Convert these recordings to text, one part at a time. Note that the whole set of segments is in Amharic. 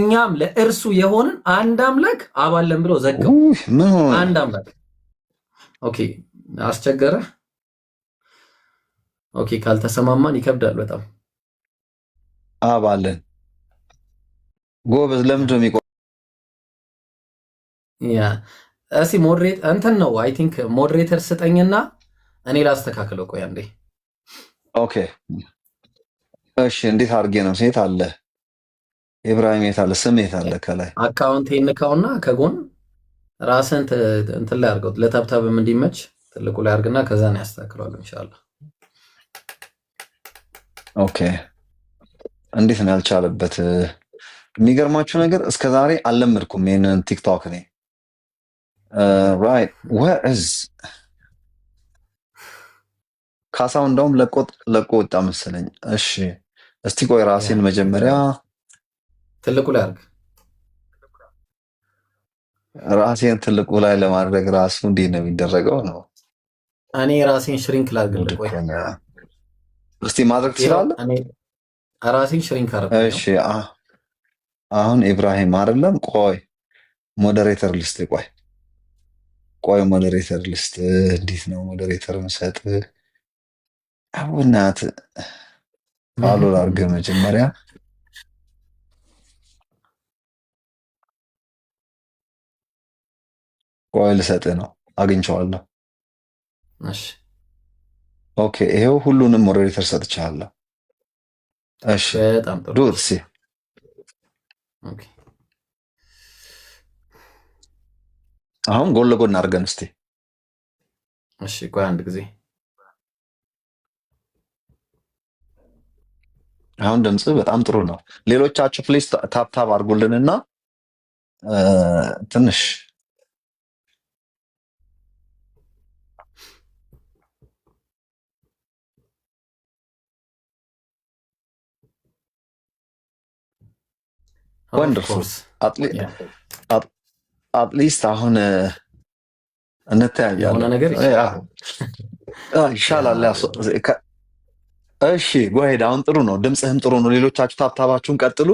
እኛም ለእርሱ የሆንን አንድ አምላክ አብ አለን ብሎ ዘጋው። አንድ አምላክ። ኦኬ አስቸገረ። ኦኬ ካልተሰማማን ይከብዳል በጣም። አብ አለን ጎበዝ። ለምንድን ነው የሚቆ ያ እሺ ሞዴሬት እንትን ነው አይ ቲንክ ሞዴሬተር ስጠኝና እኔ ላስተካክለው። ቆይ አንዴ። ኦኬ እሺ፣ እንዴት አድርጌ ነው? ሴት አለ ኢብራሂም የት አለ? ስም የት አለ? ከላይ አካውንት ይንካውና ከጎን ራስን እንትን ላይ አድርገው ለታብታብም እንዲመች ትልቁ ላይ አድርግና ከዛ ነው ያስተካክለዋል ኢንሻአላህ። ኦኬ እንዴት ነው ያልቻለበት? የሚገርማችሁ ነገር እስከዛሬ አልለመድኩም ይሄንን ቲክቶክ እኔ ራይት where is ካሳው እንደውም ለቆ ወጣ መሰለኝ። እሺ እስቲ ቆይ ራሴን መጀመሪያ ትልቁ ላይ አድርግ። ራሴን ትልቁ ላይ ለማድረግ ራሱ እንዴት ነው የሚደረገው? ነው እኔ ራሴን ሽሪንክ ላድርግልህ። ቆይ እስቲ ማድረግ ትችላለህ? እኔ ራሴን ሽሪንክ አድርግ። እሺ አሁን ኢብራሂም አይደለም። ቆይ ሞዴሬተር ልስጥ። ቆይ ሞዴሬተር ልስጥ። እንዴት ነው ሞዴሬተር መሰጥ? አቡናት ፋሎ ላድርግ መጀመሪያ። ቆይ ልሰጥህ ነው። አግኝቼዋለሁ። እሺ ኦኬ ይሄው ሁሉንም ሞዴሬተር ሰጥቻለሁ። እሺ በጣም ጥሩ ዱት ሲ ኦኬ አሁን ጎን ለጎን አድርገን እስቲ። እሺ ቆይ አንድ ጊዜ። አሁን ድምጽ በጣም ጥሩ ነው። ሌሎቻችሁ ፕሊስ ታፕ አድርጉልንና ትንሽ ወንደርፉል አትሊስት አሁን እንተያያለን ነገር ይሻላል። እሺ ጎሄድ አሁን ጥሩ ነው። ድምፅህም ጥሩ ነው። ሌሎቻችሁ ታብታባችሁን ቀጥሉ።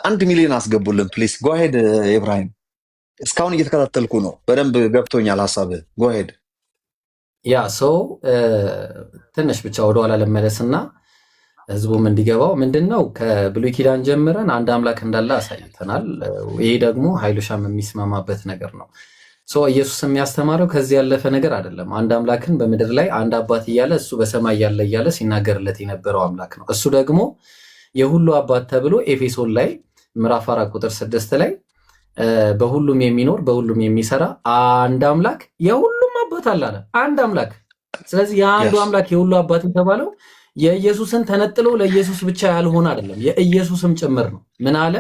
1 ሚሊዮን አስገቡልን ፕሊስ። ጎሄድ ኢብራሂም፣ እስካሁን እየተከታተልኩ ነው። በደንብ ገብቶኛል ሀሳብህ። ጎሄድ ያ ሰው ትንሽ ብቻ ወደኋላ ለመለስና ህዝቡም እንዲገባው ምንድነው ከብሉይ ኪዳን ጀምረን አንድ አምላክ እንዳለ አሳይተናል። ይሄ ደግሞ ኃይሉሻም የሚስማማበት ነገር ነው። ኢየሱስ የሚያስተማረው ከዚህ ያለፈ ነገር አይደለም። አንድ አምላክን በምድር ላይ አንድ አባት እያለ እሱ በሰማይ ያለ እያለ ሲናገርለት የነበረው አምላክ ነው። እሱ ደግሞ የሁሉ አባት ተብሎ ኤፌሶን ላይ ምዕራፍ 4 ቁጥር 6 ላይ በሁሉም የሚኖር በሁሉም የሚሰራ አንድ አምላክ የሁሉም አባት አለ። አንድ አምላክ። ስለዚህ የአንዱ አምላክ የሁሉ አባት የተባለው የኢየሱስን ተነጥሎ ለኢየሱስ ብቻ ያልሆነ አይደለም፣ የኢየሱስም ጭምር ነው። ምን አለ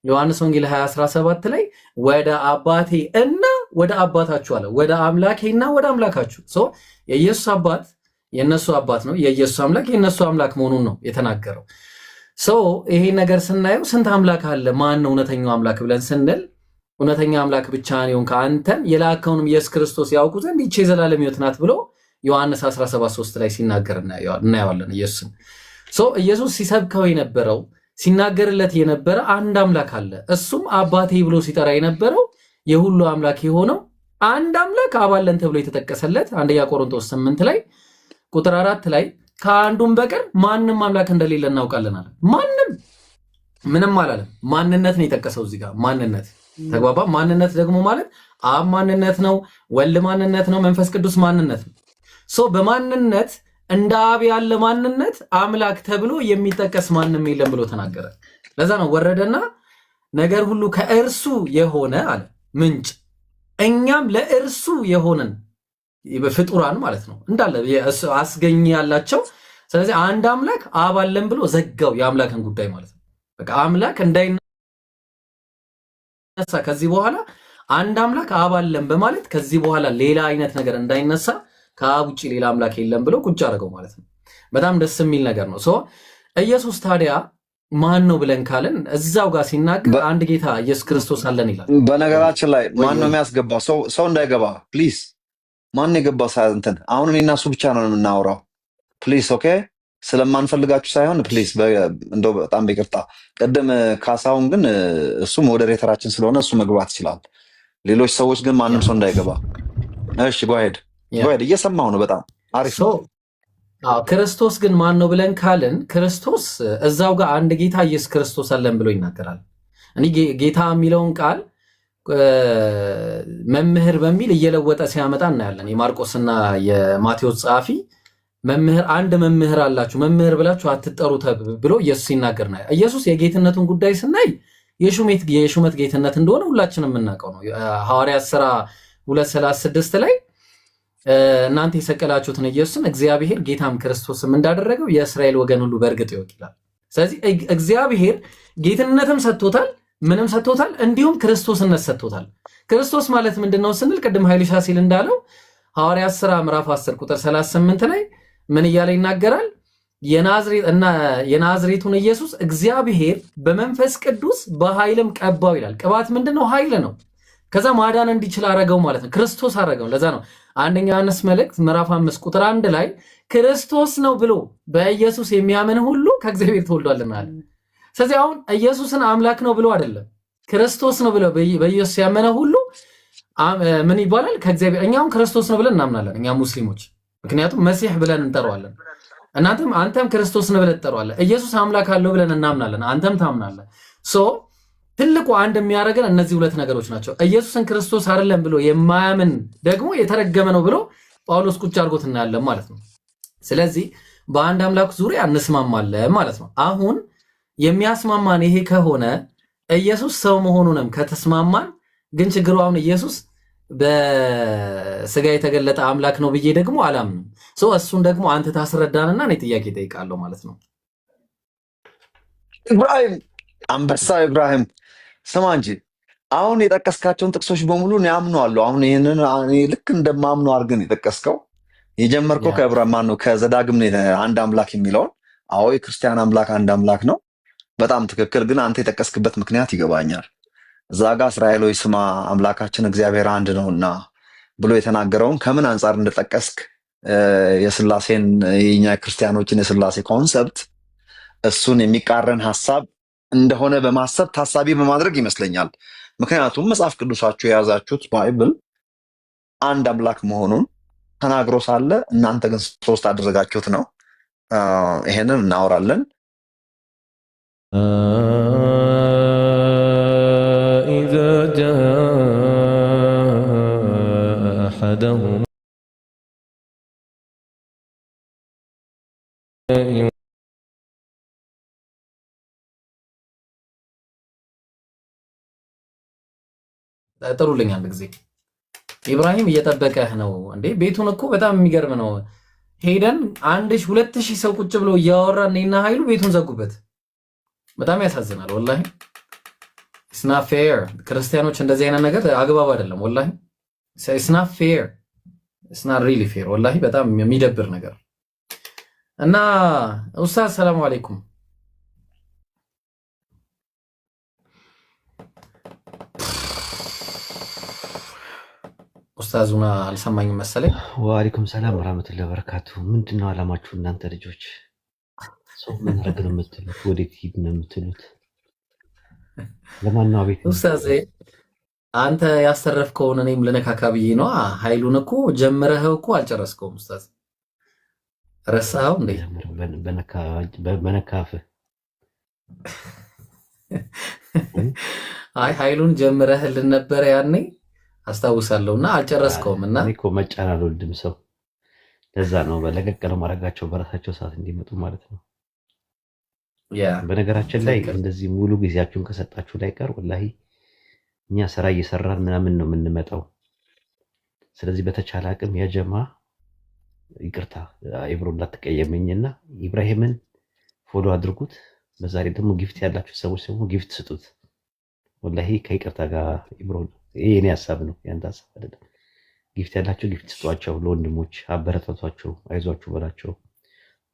ዮሐንስ ወንጌል 20:17 ላይ ወደ አባቴ እና ወደ አባታችሁ አለ፣ ወደ አምላኬና ወደ አምላካችሁ። የኢየሱስ አባት የነሱ አባት ነው፣ የኢየሱስ አምላክ የነሱ አምላክ መሆኑን ነው የተናገረው። ይሄ ነገር ስናየው ስንት አምላክ አለ፣ ማን ነው እውነተኛው አምላክ ብለን ስንል እውነተኛ አምላክ ብቻ ነው ከአንተን የላከውንም ኢየሱስ ክርስቶስ ያውቁ ዘንድ ይህች የዘላለም ሕይወት ናት ብሎ ዮሐንስ 17:3 ላይ ሲናገር እናየዋለን። ኢየሱስ ሲሰብከው የነበረው ሲናገርለት የነበረ አንድ አምላክ አለ። እሱም አባቴ ብሎ ሲጠራ የነበረው የሁሉ አምላክ የሆነው አንድ አምላክ አብ አለን ተብሎ የተጠቀሰለት አንደኛ ቆሮንቶስ 8 ላይ ቁጥር 4 ላይ ከአንዱም በቀር ማንም አምላክ እንደሌለ እናውቃለን አለ። ማንም ምንም አላለም። ማንነት ነው የጠቀሰው እዚህ ጋር ማንነት። ተግባባ። ማንነት ደግሞ ማለት አብ ማንነት ነው፣ ወልድ ማንነት ነው፣ መንፈስ ቅዱስ ማንነት ነው። በማንነት እንደ አብ ያለ ማንነት አምላክ ተብሎ የሚጠቀስ ማንም የለም ብሎ ተናገረ። ለዛ ነው ወረደና ነገር ሁሉ ከእርሱ የሆነ አለ ምንጭ፣ እኛም ለእርሱ የሆነን ፍጡራን ማለት ነው እንዳለ አስገኝ ያላቸው። ስለዚህ አንድ አምላክ አብ አለን ብሎ ዘጋው የአምላክን ጉዳይ ማለት ነው። በቃ አምላክ እንዳይነሳ ከዚህ በኋላ አንድ አምላክ አብ አለን በማለት ከዚህ በኋላ ሌላ አይነት ነገር እንዳይነሳ ከአብ ውጭ ሌላ አምላክ የለም ብሎ ቁጭ አድርገው ማለት ነው። በጣም ደስ የሚል ነገር ነው። ኢየሱስ ታዲያ ማን ነው ብለን ካልን እዛው ጋር ሲናገር አንድ ጌታ ኢየሱስ ክርስቶስ አለን ይላል። በነገራችን ላይ ማን ነው የሚያስገባው? ሰው እንዳይገባ ፕሊዝ። ማን ነው የገባው? እንትን አሁን እኔና እሱ ብቻ ነው የምናወራው ፕሊዝ። ኦኬ ስለማንፈልጋችሁ ሳይሆን ፕሊዝ እንደው በጣም በይቅርታ። ቅድም ካሳሁን ግን እሱ ሞዴሬተራችን ስለሆነ እሱ መግባት ይችላል። ሌሎች ሰዎች ግን ማንም ሰው እንዳይገባ። እሺ ጓሄድ እየሰማሁ ነው። በጣም አሪፍ ነው። ክርስቶስ ግን ማን ነው ብለን ካልን ክርስቶስ እዛው ጋር አንድ ጌታ ኢየሱስ ክርስቶስ አለን ብሎ ይናገራል። እኔ ጌታ የሚለውን ቃል መምህር በሚል እየለወጠ ሲያመጣ እናያለን። የማርቆስና የማቴዎስ ጸሐፊ መምህር አንድ መምህር አላችሁ መምህር ብላችሁ አትጠሩ ብሎ ኢየሱስ ሲናገር ነው። ኢየሱስ የጌትነቱን ጉዳይ ስናይ የሹመት ጌትነት እንደሆነ ሁላችንም የምናውቀው ነው። ሐዋርያት ሥራ 2:36 ላይ እናንተ የሰቀላችሁትን ኢየሱስን እግዚአብሔር ጌታም ክርስቶስም እንዳደረገው የእስራኤል ወገን ሁሉ በእርግጥ ይወቅ ይላል። ስለዚህ እግዚአብሔር ጌትነትም ሰጥቶታል፣ ምንም ሰጥቶታል፣ እንዲሁም ክርስቶስነት ሰጥቶታል። ክርስቶስ ማለት ምንድነው ስንል ቅድም ኃይልሻ ሲል እንዳለው ሐዋርያት ሥራ ምዕራፍ 10 ቁጥር 38 ላይ ምን እያለ ይናገራል? የናዝሬቱን ኢየሱስ እግዚአብሔር በመንፈስ ቅዱስ በኃይልም ቀባው ይላል። ቅባት ምንድነው? ኃይል ነው። ከዛ ማዳን እንዲችል አረገው ማለት ነው። ክርስቶስ አረገው። ለዛ ነው አንደኛ ዮሐንስ መልእክት ምዕራፍ 5 ቁጥር 1 ላይ ክርስቶስ ነው ብሎ በኢየሱስ የሚያምን ሁሉ ከእግዚአብሔር ተወልዷልና አለ። ስለዚህ አሁን ኢየሱስን አምላክ ነው ብሎ አይደለም፣ ክርስቶስ ነው ብሎ በኢየሱስ ያመነ ሁሉ ምን ይባላል? ከእግዚአብሔር። እኛም ክርስቶስ ነው ብለን እናምናለን፣ እኛ ሙስሊሞች። ምክንያቱም መሲህ ብለን እንጠራዋለን። አንተም ክርስቶስ ነው ብለን እንጠራዋለን። ኢየሱስ አምላክ አለው ብለን እናምናለን፣ አንተም ታምናለህ። ትልቁ አንድ የሚያደርገን እነዚህ ሁለት ነገሮች ናቸው። ኢየሱስን ክርስቶስ አይደለም ብሎ የማያምን ደግሞ የተረገመ ነው ብሎ ጳውሎስ ቁጭ አድርጎት እናያለን ማለት ነው። ስለዚህ በአንድ አምላክ ዙሪያ እንስማማለን ማለት ነው። አሁን የሚያስማማን ይሄ ከሆነ ኢየሱስ ሰው መሆኑንም ከተስማማን፣ ግን ችግሩ አሁን ኢየሱስ በስጋ የተገለጠ አምላክ ነው ብዬ ደግሞ አላምንም። እሱን ደግሞ አንተ ታስረዳንና እኔ ጥያቄ ጠይቃለሁ ማለት ነው። ኢብራሂም አንበሳ ኢብራሂም ስማ እንጂ አሁን የጠቀስካቸውን ጥቅሶች በሙሉ እኔ አምነዋለሁ። አሁን ይህንን ልክ እንደማምነው አድርገን የጠቀስከው የጀመርከው ከዕብራውያን ማን ነው ከዘዳግም አንድ አምላክ የሚለውን። አዎ የክርስቲያን አምላክ አንድ አምላክ ነው፣ በጣም ትክክል። ግን አንተ የጠቀስክበት ምክንያት ይገባኛል። እዛ ጋር እስራኤሎች ስማ አምላካችን እግዚአብሔር አንድ ነውና ብሎ የተናገረውን ከምን አንጻር እንደጠቀስክ የስላሴን የኛ ክርስቲያኖችን የስላሴ ኮንሰፕት እሱን የሚቃረን ሀሳብ እንደሆነ በማሰብ ታሳቢ በማድረግ ይመስለኛል። ምክንያቱም መጽሐፍ ቅዱሳችሁ የያዛችሁት ባይብል አንድ አምላክ መሆኑን ተናግሮ ሳለ እናንተ ግን ሶስት አደረጋችሁት ነው። ይሄንን እናወራለን። إذا جاء أحدهم ጥሩልኝ አንድ ጊዜ ኢብራሂም እየጠበቀህ ነው እንዴ? ቤቱን እኮ በጣም የሚገርም ነው። ሄደን 1000-2000 ሰው ቁጭ ብሎ እያወራ እኔና ኃይሉ ቤቱን ዘጉበት። በጣም ያሳዝናል ወላሂ። ኢትስ ናት ፌር። ክርስቲያኖች እንደዚህ አይነት ነገር አግባብ አይደለም ወላሂ። ኢትስ ናት ፌር፣ ኢትስ ናት ሪሊ ፌር ወላሂ። በጣም የሚደብር ነገር እና ኡስታዝ ሰላም አለይኩም። ኡስታዙና አልሰማኝም መሰለኝ። ወአለይኩም ሰላም ወራህመቱላሂ ወበረካቱ። ምንድነው አላማችሁ እናንተ ልጆች? ሰው ምን አደረገ ነው የምትሉት? ወዴት ሂድ ነው የምትሉት? ለማን ነው አቤት? ኡስታዝ አንተ ያስተረፍከውን እኔም ልነካካ ብዬ ነው። ኃይሉን እኮ ጀምረኸው እኮ አልጨረስከውም ኡስታዝ። ረሳኸው እንዴ? በነካፍ አይ ኃይሉን ጀምረህልን ነበረ ያኔ አስታውሳለሁና አልጨረስከውም። እና እኔ እኮ መጫን አልወድም ሰው። ለዛ ነው በለቀቅ ነው ማድረጋቸው በራሳቸው ሰዓት እንዲመጡ ማለት ነው። በነገራችን ላይ እንደዚህ ሙሉ ጊዜያችሁን ከሰጣችሁ ላይ ቀር ወላሂ እኛ ስራ እየሰራን ምናምን ነው የምንመጣው። ስለዚህ በተቻለ አቅም ያጀማ ይቅርታ ኢብሮ እንዳትቀየመኝና ኢብራሂምን ፎሎ አድርጉት። በዛሬ ደግሞ ጊፍት ያላችሁ ሰዎች ደግሞ ጊፍት ስጡት። ወላሂ ከይቅርታ ጋር ኢብሮ ይሄ የኔ ሀሳብ ነው፣ ያንተ ሀሳብ አይደለም። ጊፍት ያላችሁ ጊፍት ስጧቸው፣ ለወንድሞች አበረታቷቸው፣ አይዟችሁ በላቸው።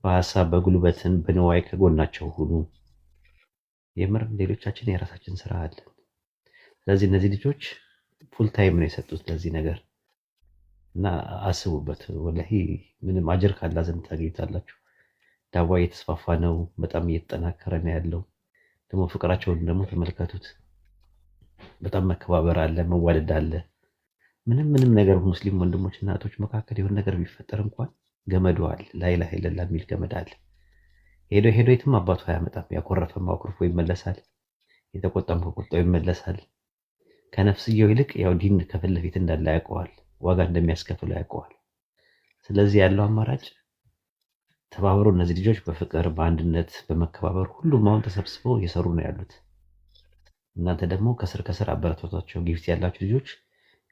በሀሳብ በጉልበትን በንዋይ ከጎናቸው ሁኑ። የምር ሌሎቻችን የራሳችን ስራ አለን። ስለዚህ እነዚህ ልጆች ፉል ታይም ነው የሰጡት ለዚህ ነገር እና አስቡበት። ወላሂ ምንም አጀር ካላ ዘንድ ታገኙታላችሁ። ዳዋ እየተስፋፋ ነው። በጣም እየተጠናከረ ነው ያለው። ደግሞ ፍቅራቸውን ደግሞ ተመልከቱት። በጣም መከባበር አለ፣ መዋደድ አለ። ምንም ነገር ሙስሊም ወንድሞች እና እህቶች መካከል የሆነ ነገር ቢፈጠር እንኳን ገመዱ አለ። ላኢላሃ ኢለላህ የሚል ገመድ አለ። ሄዶ የትም አባቱ አያመጣም። ያኮረፈም አኩርፎ ይመለሳል። የተቆጣም ከቆጣው ይመለሳል። ከነፍስየው ይልቅ ያው ዲን ከፊት ለፊት እንዳለ ያውቀዋል። ዋጋ እንደሚያስከፍለው ያውቀዋል። ስለዚህ ያለው አማራጭ ተባብሮ እነዚህ ልጆች በፍቅር በአንድነት በመከባበር ሁሉም አሁን ተሰብስበው እየሰሩ ነው ያሉት። እናንተ ደግሞ ከስር አበረታቷቸው። ጊፍት ያላችሁ ልጆች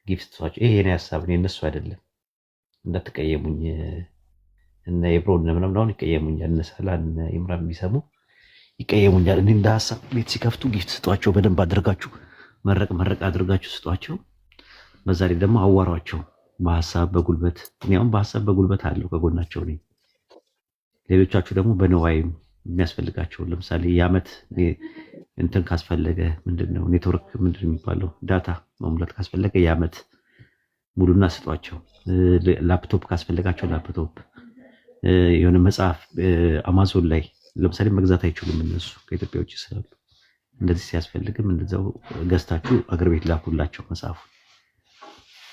ጊፍት ስጧቸው። ይሄ የኔ ሀሳብ ነው፣ የነሱ አይደለም። እንዳትቀየሙኝ። እነ ኢብሮን ምናምን አሁን ይቀየሙኛል። እነ ሰላን ኢምራን ቢሰሙ ይቀየሙኛል። እኔ እንደ ሀሳብ ቤት ሲከፍቱ ጊፍት ስጧቸው። በደንብ አድርጋችሁ መረቅ አድርጋችሁ ስጧቸው። በዛ ላይ ደግሞ አዋሯቸው በሀሳብ በጉልበት። እኔ አሁን በሀሳብ በጉልበት አለው ከጎናቸው ነኝ። ሌሎቻችሁ ደግሞ በነዋይም የሚያስፈልጋቸው ለምሳሌ የዓመት እንትን ካስፈለገ ምንድነው ኔትወርክ ምንድን የሚባለው ዳታ መሙላት ካስፈለገ የዓመት ሙሉና ስጧቸው። ላፕቶፕ ካስፈለጋቸው ላፕቶፕ፣ የሆነ መጽሐፍ አማዞን ላይ ለምሳሌ መግዛት አይችሉም እነሱ ከኢትዮጵያ ውጭ ስላሉ፣ እንደዚህ ሲያስፈልግም እንደዛው ገዝታችሁ አገር ቤት ላኩላቸው መጽሐፉ።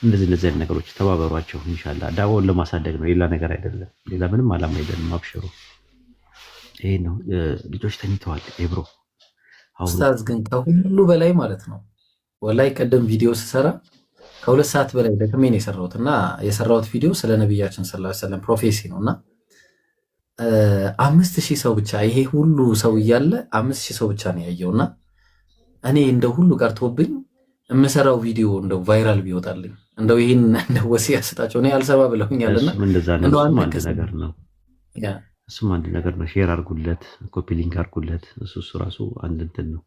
እንደዚህ አይነት ነገሮች ተባበሯቸው። ኢንሻአላህ ዳዋውን ለማሳደግ ነው፣ ሌላ ነገር አይደለም። ሌላ ምንም አላማ አይደለም። አብሽሩ። ይሄ ነው። ልጆች ተኝተዋል። ኤብሮ ኡስታዝ ግን ከሁሉ በላይ ማለት ነው ወላይ ቀደም ቪዲዮ ስሰራ ከ2 ሰዓት በላይ ደክሜ ነው የሰራሁትና የሰራሁት ቪዲዮ ስለ ነብያችን ሰለላሁ ዐለይሂ ወሰለም ፕሮፌሲ ነውና 5000 ሰው ብቻ ይሄ ሁሉ ሰው እያለ 5000 ሰው ብቻ ነው ያየውና እኔ እንደው ሁሉ ቀርቶብኝ የምሰራው ቪዲዮ እንደው ቫይራል ቢወጣልኝ እንደው ይሄን እንደው ወሲያ ስጣቸው ነው ያልሰባ ብለውኛልና እንደው አንድ ነገር ነው። እሱም አንድ ነገር ነው። ሼር አድርጉለት፣ ኮፒ ሊንክ አድርጉለት። እሱ ራሱ አንድ እንትን ነው።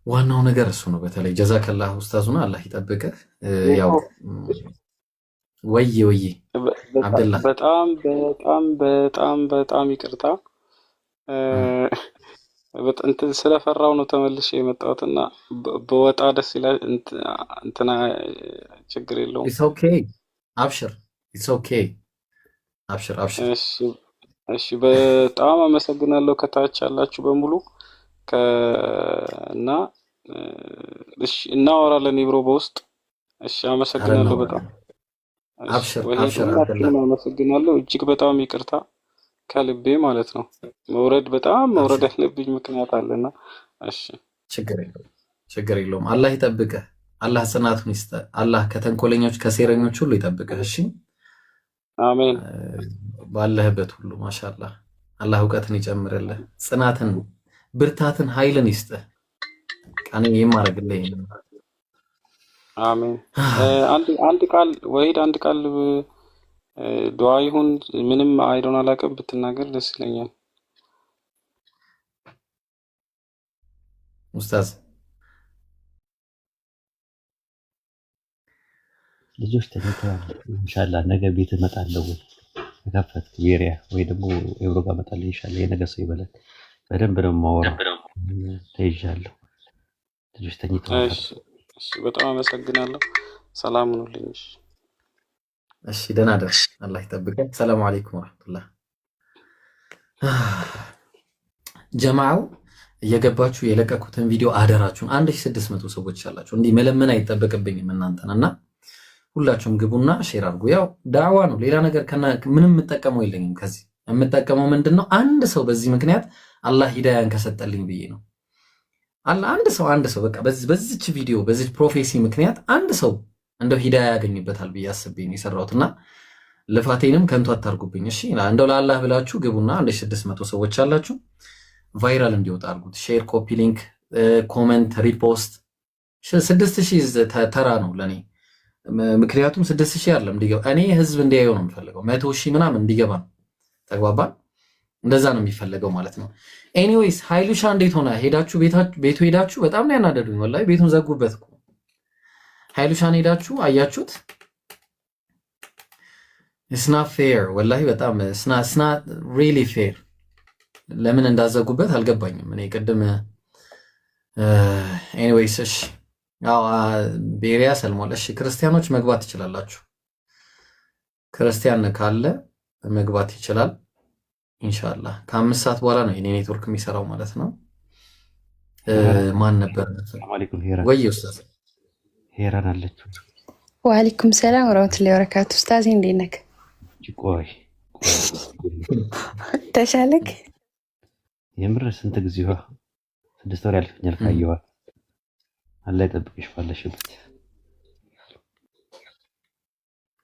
ዋናው ነገር እሱ ነው። በተለይ ጀዛከላህ ኡስታዙና አላህ ይጠብቅህ። ያው ወይ አብደላህ በጣም ይቅርታ እንትን ስለፈራው ነው ተመልሼ የመጣሁትና በወጣ ደስ ይላል። እንትና ችግር የለውም። ኢትስ ኦኬ አብሽር። ኢትስ ኦኬ አብሽር። እሺ በጣም አመሰግናለሁ ከታች ያላችሁ በሙሉ እና እሺ እናወራለን ኢብሮ በውስጥ። እሺ አመሰግናለሁ በጣም አብሽር። አመሰግናለሁ እጅግ በጣም ይቅርታ ከልቤ ማለት ነው። መውረድ ያለብኝ ምክንያት አለና እሺ ችግር የለውም። አላህ ይጠብቅህ። አላህ ጽናቱን ይስጥህ። አላህ ከተንኮለኞች ከሴረኞች ሁሉ ይጠብቅህ። እሺ አሜን። ባለህበት ሁሉ ማሻአላህ አላህ እውቀትን ይጨምርልህ፣ ጽናትን፣ ብርታትን፣ ኃይልን ይስጥህ። ቃኔ የማረግልህ ይሄን አሜን። አንድ ቃል ዱዓ ይሁን ምንም አይዶን አላውቅም ብትናገር ደስ ይለኛል ኡስታዝ። ልጆች ተኝተዋል። ኢንሻአላህ ነገ ቤት እመጣለሁ። ከከፈት ቤሪያ ወይ ደግሞ ኤብሮ ጋር እመጣለሁ ኢንሻአላህ። የነገ ሰው ይበላል። በደንብ ነው የማወራው። ተይዣለሁ። ልጆች ተኝተዋል። እሺ በጣም አመሰግናለሁ። ሰላም ሁኑልኝ። እሺ ደህና ደር። አላህ ይጠብቀን። ሰላም አለይኩም ወራህመቱላህ። ጀማዓው እየገባችሁ የለቀኩትን ቪዲዮ አደራችሁን 1600 ሰዎች ያላችሁ እንዲህ መለመን አይጠበቅብኝም እናንተና ሁላችሁም ግቡና ሼር አድርጉ። ያው ዳዕዋ ነው፣ ሌላ ነገር ምንም የምጠቀመው የለኝም። ከዚህ የምጠቀመው ምንድነው አንድ ሰው በዚህ ምክንያት አላህ ሂዳያን ከሰጠልኝ ብዬ ነው። አንድ ሰው በቃ በዚች ቪዲዮ በዚች ፕሮፌሲ ምክንያት አንድ ሰው እንደው ሂዳያ ያገኝበታል ብዬ አስቤ ነው የሰራሁትና ልፋቴንም ከንቱ አታርጉብኝ። እሺ እንደው ለአላህ ብላችሁ ግቡና 1600 ሰዎች አላችሁ ቫይራል እንዲወጣ አድርጉት። ሼር፣ ኮፒ ሊንክ፣ ኮሜንት፣ ሪፖስት 6000 ተራ ነው ለኔ። ምክንያቱም 6000 አይደለም እንዲገባ እኔ ህዝብ እንዲያየው ነው የምፈልገው። 100,000 ምናምን እንዲገባ ነው። ተግባባን? እንደዛ ነው የሚፈለገው ማለት ነው። ኤኒዌይስ ሀይሉሻ እንዴት ሆነ? ቤቱ ሄዳችሁ በጣም ነው ያናደዱኝ። ወላሂ ቤቱን ዘጉበት እኮ። ሀይሉሻን ሄዳችሁ አያችሁት? ስና ፌር ወላሂ በጣም ስና ሪሊ ፌር። ለምን እንዳዘጉበት አልገባኝም እኔ ቅድም። ኤኒዌይስ እሺ ቤሪያ ሰልሟል። እሺ ክርስቲያኖች መግባት ትችላላችሁ። ክርስቲያን ካለ መግባት ይችላል ኢንሻአላህ። ከ5 ሰዓት በኋላ ነው የኔ ኔትወርክ የሚሰራው ማለት ነው። ማን ነበር? አለይኩም ሄራን ወይ ኡስታዝ ሄራን አለች። ወአለይኩም ሰላም ወራህመቱላሂ ወበረካቱ። ኡስታዝ እንዴት ነህ? ቆይ ተሻለክ? የምር ስንት ጊዜዋ 6 ወር ያልፈኛል ካየዋ። አላህ ይጠብቅሽ ባለሽበት።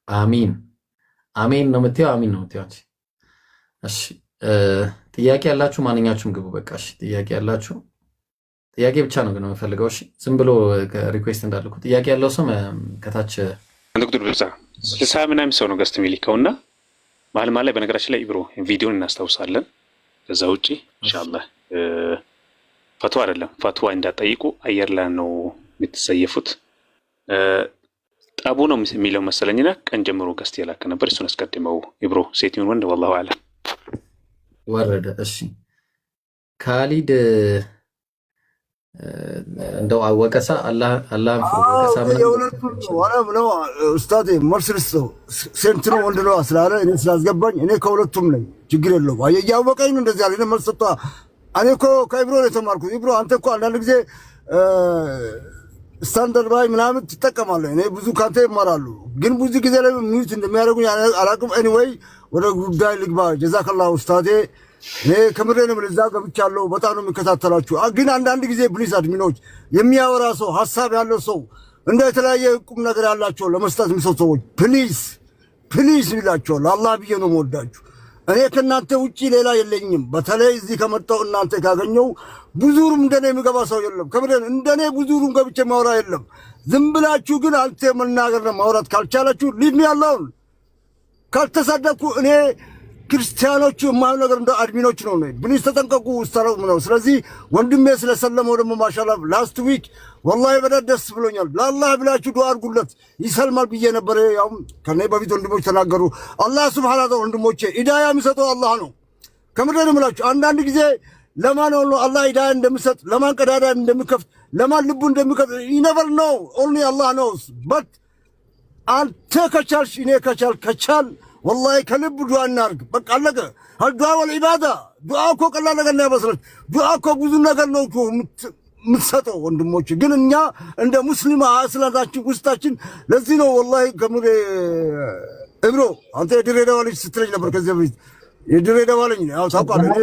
አሚን አሚን ነው የምትይው? አሚን ነው የምትይው አንቺ? እሺ ጥያቄ ያላችሁ ማንኛችሁም ግቡ። በቃ እሺ ጥያቄ ያላችሁ ጥያቄ ብቻ ነው ግን የምፈልገው። እሺ ዝም ብሎ ሪኩዌስት እንዳልኩ ጥያቄ ያለው ሰው ከታች አንድ ቁጥር ብቻ 60 ምናምን ሰው ነው ገስት የሚልከውና መሀል ላይ በነገራችን ላይ ኢብሮ ቪዲዮን እናስታውሳለን። ከዛ ውጪ ኢንሻአላህ ፈትዋ አይደለም ፈትዋ እንዳጠይቁ አየር ላይ ነው የምትሰየፉት። ጠቡ ነው የሚለው መሰለኝና ቀን ጀምሮ ገስት የላከ ነበር። እሱን አስቀድመው ኢብሮ ሴቲውን ወንድ والله አለም ወረደ። እሺ ካሊድ እንደው ወቀሳ አላህን ፍሩ ወቀሳ ምን ነው ኡስታዝ መርስልስ ሴንት ነው ወንድ ነው ስላለ እኔ ስላስገባኝ እኔ ከሁለቱም ነኝ። ችግር የለውም። ያወቀኝ ነው እንደዚህ ያለ መልሰጣ። እኔ እኮ ከኢብሮ ነው የተማርኩት። ኢብሮ አንተ እኮ አንዳንድ ጊዜ ስታንዳርድ ባይ ምናምን ትጠቀማለህ። እኔ ብዙ ካንተ ይማራሉ፣ ግን ብዙ ጊዜ ላይ ሚዩት እንደሚያደርጉኝ አላውቅም። ኤኒዌይ ወደ ጉዳይ ልግባ። ጀዛከላሁ ኡስታዜ። እኔ ከምሬ ነው እዛ ገብቻለሁ። በጣም ነው የሚከታተላችሁ። ግን አንዳንድ ጊዜ ፕሊስ አድሚኖች የሚያወራ ሰው ሐሳብ ያለው ሰው እንደ የተለያየ ቁም ነገር ያላቸው ለመስጠት የሚሰጡ ሰዎች ፕሊስ ይላቸዋል። አላህ ብዬ ነው የምወዳችሁ። እኔ ከእናንተ ውጪ ሌላ የለኝም። በተለይ እዚህ ከመጣሁ እናንተ ካገኘው ብዙሩም እንደኔ የሚገባ ሰው የለም። ከምሬን እንደኔ ብዙሩም ገብቼ ማውራ የለም። ዝም ብላችሁ ግን አንተ መናገር ነው ማውራት ካልቻላችሁ ሊቭ ሚ አሎን። ካልተሳደብኩ እኔ ክርስቲያኖቹ የማየው ነገር እንደ አድሚኖች ነው። ፕሊስ ተጠንቀቁ። ኡስታዝ ነው። ስለዚህ ወንድሜ ስለሰለመው ደግሞ ማሻአላህ ላስት ዊክ ወላሂ በጣም ደስ ብሎኛል። ለአላህ ብላችሁ ዱዓ አድርጉለት ይሰልማል ብዬ ነበር። ያው ከኔ በፊት ወንድሞች ተናገሩ። አላህ ሱብሃነሁ ወተዓላ ወንድሞቼ ሂዳያ የሚሰጠው አላህ ነው። ከምድር ነው የምላችሁ። አንዳንድ ጊዜ ለማን ነው አላህ ሂዳያ እንደሚሰጥ፣ ለማን ቀዳዳ እንደሚከፍት፣ ለማን ልቡ እንደሚከፍት ይነበር ነው ኦንሊ አላህ knows። በት አንተ ከቻልሽ እኔ ከቻል والله ከልብ ዱዓ እናርግ። በቃ አለቀ። الدعاء والعباده ዱዓ እኮ ቀላል ነገር ነው ያመስላችሁ። ዱዓ እኮ ብዙ ነገር ነው እኮ የምትሰጠው ወንድሞች። ግን እኛ እንደ ሙስሊም አስላታችን ውስጣችን ለዚህ ነው والله ከምሬ ኢብሮ አንተ የድሬዳዋ ልጅ ስትለኝ ነበር ከዚህ በፊት የድሬዳዋ ልጅ ያው ታውቃለህ።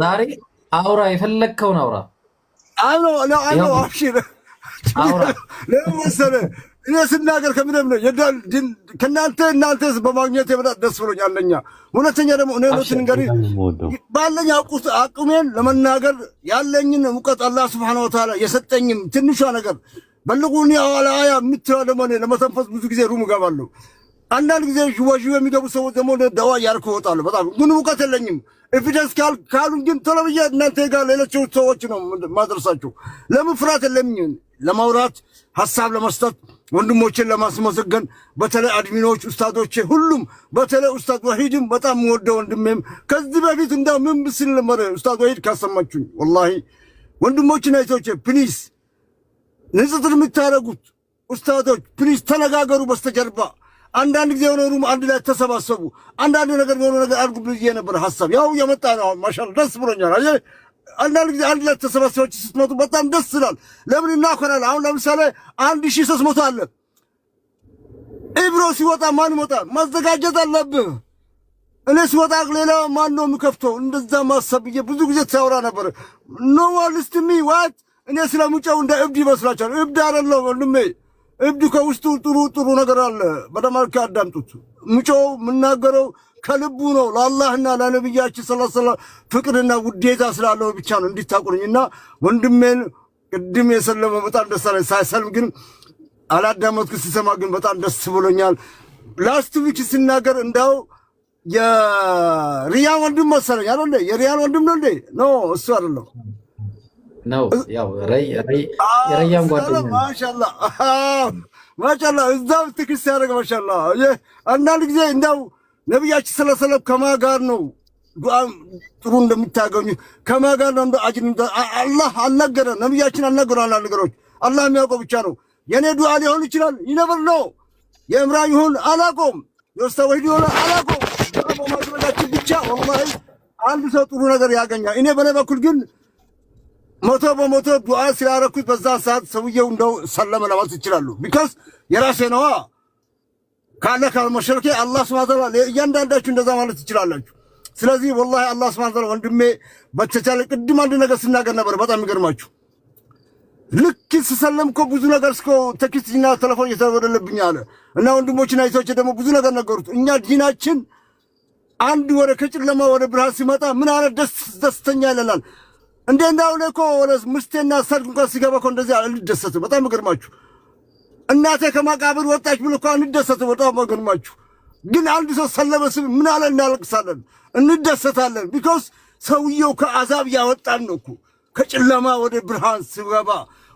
ዛሬ አውራ የፈለከውን አውራ አይ ነው አብሽር አውራ ለምሳሌ እኔ ስናገር ከምንም ነው ከእናንተስ በማግኘት በጣም ደስ ብሎኛል። ለኛ ሁለተኛ ደግሞ እኔ ነው እንግዲህ ባለኝ አቅሜን ለመናገር ያለኝን ሙቀት አላህ Subhanahu Wa Ta'ala የሰጠኝም ትንሿ ነገር በልጉኒ አዋላያ የምትለው ደግሞ ለመተንፈስ ብዙ ጊዜ ሩም ገባለሁ። አንዳንድ ጊዜ ጅዋጅ የሚገቡ ሰዎች ደግሞ ደዋ ያርኩ ወጣሉ። በጣም ግን ሙቀት የለኝም። ኤቪደንስ ካሉን ግን ተለብየ እናንተ ጋር ሌሎች ሰዎች ነው ማድረሳችሁ። ለምን ፍራት የለኝም ለማውራት ሐሳብ ለመስጠት ወንድሞችን ለማስመሰገን በተለይ አድሚኖች ኡስታዶች ሁሉም በተለይ ኡስታድ ወሂድም በጣም ወደው ወንድሜም ከዚህ በፊት እንደው ምን ብስል ነበር ኡስታድ ወሂድ ካሰማችሁኝ ወላሂ ወንድሞችና እህቶቼ ፕሊዝ ንጽጽር የምታረጉት ኡስታዶች ፕሊዝ ተነጋገሩ። በስተጀርባ አንዳንድ ጊዜ ሆኖሩም አንድ ላይ ተሰባሰቡ። አንዳንድ ነገር ሆኖ ነገር አድርጉ ብዬ ነበር ሐሳብ ያው የመጣ ነው። ማሻአላህ ደስ ብሎኛል። አየህ አንዳንድ ጊዜ አንድ ላይ ተሰባሰባችሁ ስትመጡ በጣም ደስ ይላል። ለምን እናኮራለን? አሁን ለምሳሌ 1300 አለ። ኢብሮ ሲወጣ ማን ይወጣል? ማዘጋጀት አለብህ። እኔ ሲወጣ ሌላ ማን ነው የሚከፍተው? እንደዛ ማሰብ ብዙ ጊዜ ተያወራ ነበር። ኖ ዋልስት ሚ ዋት እኔ ስለሙጫው እንደ እብድ ይመስላችኋል? እብድ አይደለም ወንድሜ። እብድ ከውስጡ ጥሩ ነገር አለ። በደማርካ አዳምጡት። ሙጫው የምናገረው ከልቡ ነው። ለአላህና ለነብያችን ሰለላሁ ዐለይሂ ወሰለም ፍቅርና ውዴታ ስላለው ብቻ ነው እንዲታቁልኝና ወንድሜን ቅድም የሰለመ በጣም ደስ አለኝ። ሳይሰልም ግን አላዳመጥኩ። ሲሰማ ግን በጣም ደስ ብሎኛል። ላስት ዊክ ሲናገር እንዳው የሪያን ወንድም መሰለኝ አይደል? የሪያን ወንድም ነው እንዴ? ኖ እሱ አይደለም ነው ያው የሪያን ጓደኛ ማሻአላህ እዛው ትክስ ያደረገ ማሻአላህ። አንዳንድ ጊዜ እንዳው ነብያችን ሰለላሁ ዐለይሂ ወሰለም ከማጋር ነው ዱዓ ጥሩ እንደምታገኙ ከማጋር ነው አጅን አላህ አልነገረ ነብያችን አልነገሩ ነገሮች አላህ የሚያውቀው ብቻ ነው። የኔ ዱዓ ሊሆን ይችላል ይነበር ነው የእምራን ይሁን አላቆም የኡስታዝ ወሂድ ወላ አላቆ በማድረጋችን ብቻ ወላሂ አንድ ሰው ጥሩ ነገር ያገኛል። እኔ በኔ በኩል ግን 100% ዱዓ ሲያረኩት በዛ ሰዓት ሰውየው እንደው ሰለመ ለማለት ይችላሉ። ቢካዝ የራሴ ነዋ ካለ ካልመሸርኬ አላህ ሱብሓነሁ ወተዓላ እያንዳንዳችሁ እንደዛ ማለት ትችላላችሁ። ስለዚህ ወላሂ አላህ ሱብሓነሁ ወተዓላ ወንድሜ በተቻለ ቅድም አንድ ነገር ስናገር ነበር። በጣም ይገርማችሁ ልክ ስሰለም እኮ ብዙ ነገር እስኮ ቴክስትና ቴሌፎን እየተደወለልብኝ አለ እና ወንድሞችና እህቶቼ ደግሞ ብዙ ነገር ነገሩት። እኛ ዲናችን አንድ ወደ ከጨለማ ወደ ብርሃን ሲመጣ ምን አለ ደስተኛ ይለናል። እንደናው ለኮ ወለ ምስቴና ሰርግ እንኳን ሲገባ እኮ እንደዚህ አልደሰትም። በጣም ይገርማችሁ እናቴ ከመቃብር ወጣች ብሎ እኮ አንደሰትም። በጣም ይገርማችሁ ግን አንድ ሰው ሰለመ ስል ምን አለ እናለቅሳለን፣ እንደሰታለን። ቢኮዝ ሰውየው ከአዛብ ያወጣን ነው እኮ ከጨለማ ወደ ብርሃን ሲገባ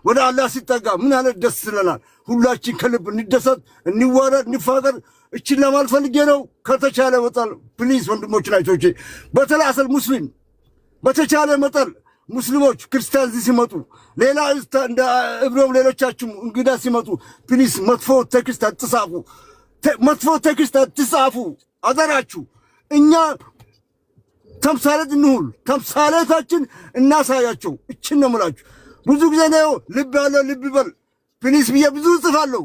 ወደ አላህ ሲጠጋ ምን አለ ደስ ይለናል። ሁላችን ከልብ እንደሰት፣ እንዋረድ፣ እንፋቀር። እቺን ለማለት ፈልጌ ነው። ከተቻለ መጠን ፕሊዝ ወንድሞችና እህቶቼ በተለይ አሰል ሙስሊም በተቻለ መጠን ሙስሊሞች ክርስቲያን እዚህ ሲመጡ ሌላ እንደ እብሮም ሌሎቻችሁ እንግዳ ሲመጡ ፕሊዝ መጥፎ ቴክስት አትጻፉ፣ መጥፎ ቴክስት አትጻፉ አደራችሁ። እኛ ተምሳሌት እንሁን፣ ተምሳሌታችን እናሳያቸው። እችን ነው የምላችሁ። ብዙ ጊዜ ነው ልብ ያለው ልብ ይበል ፕሊዝ ብዬ ብዙ እጽፋለሁ።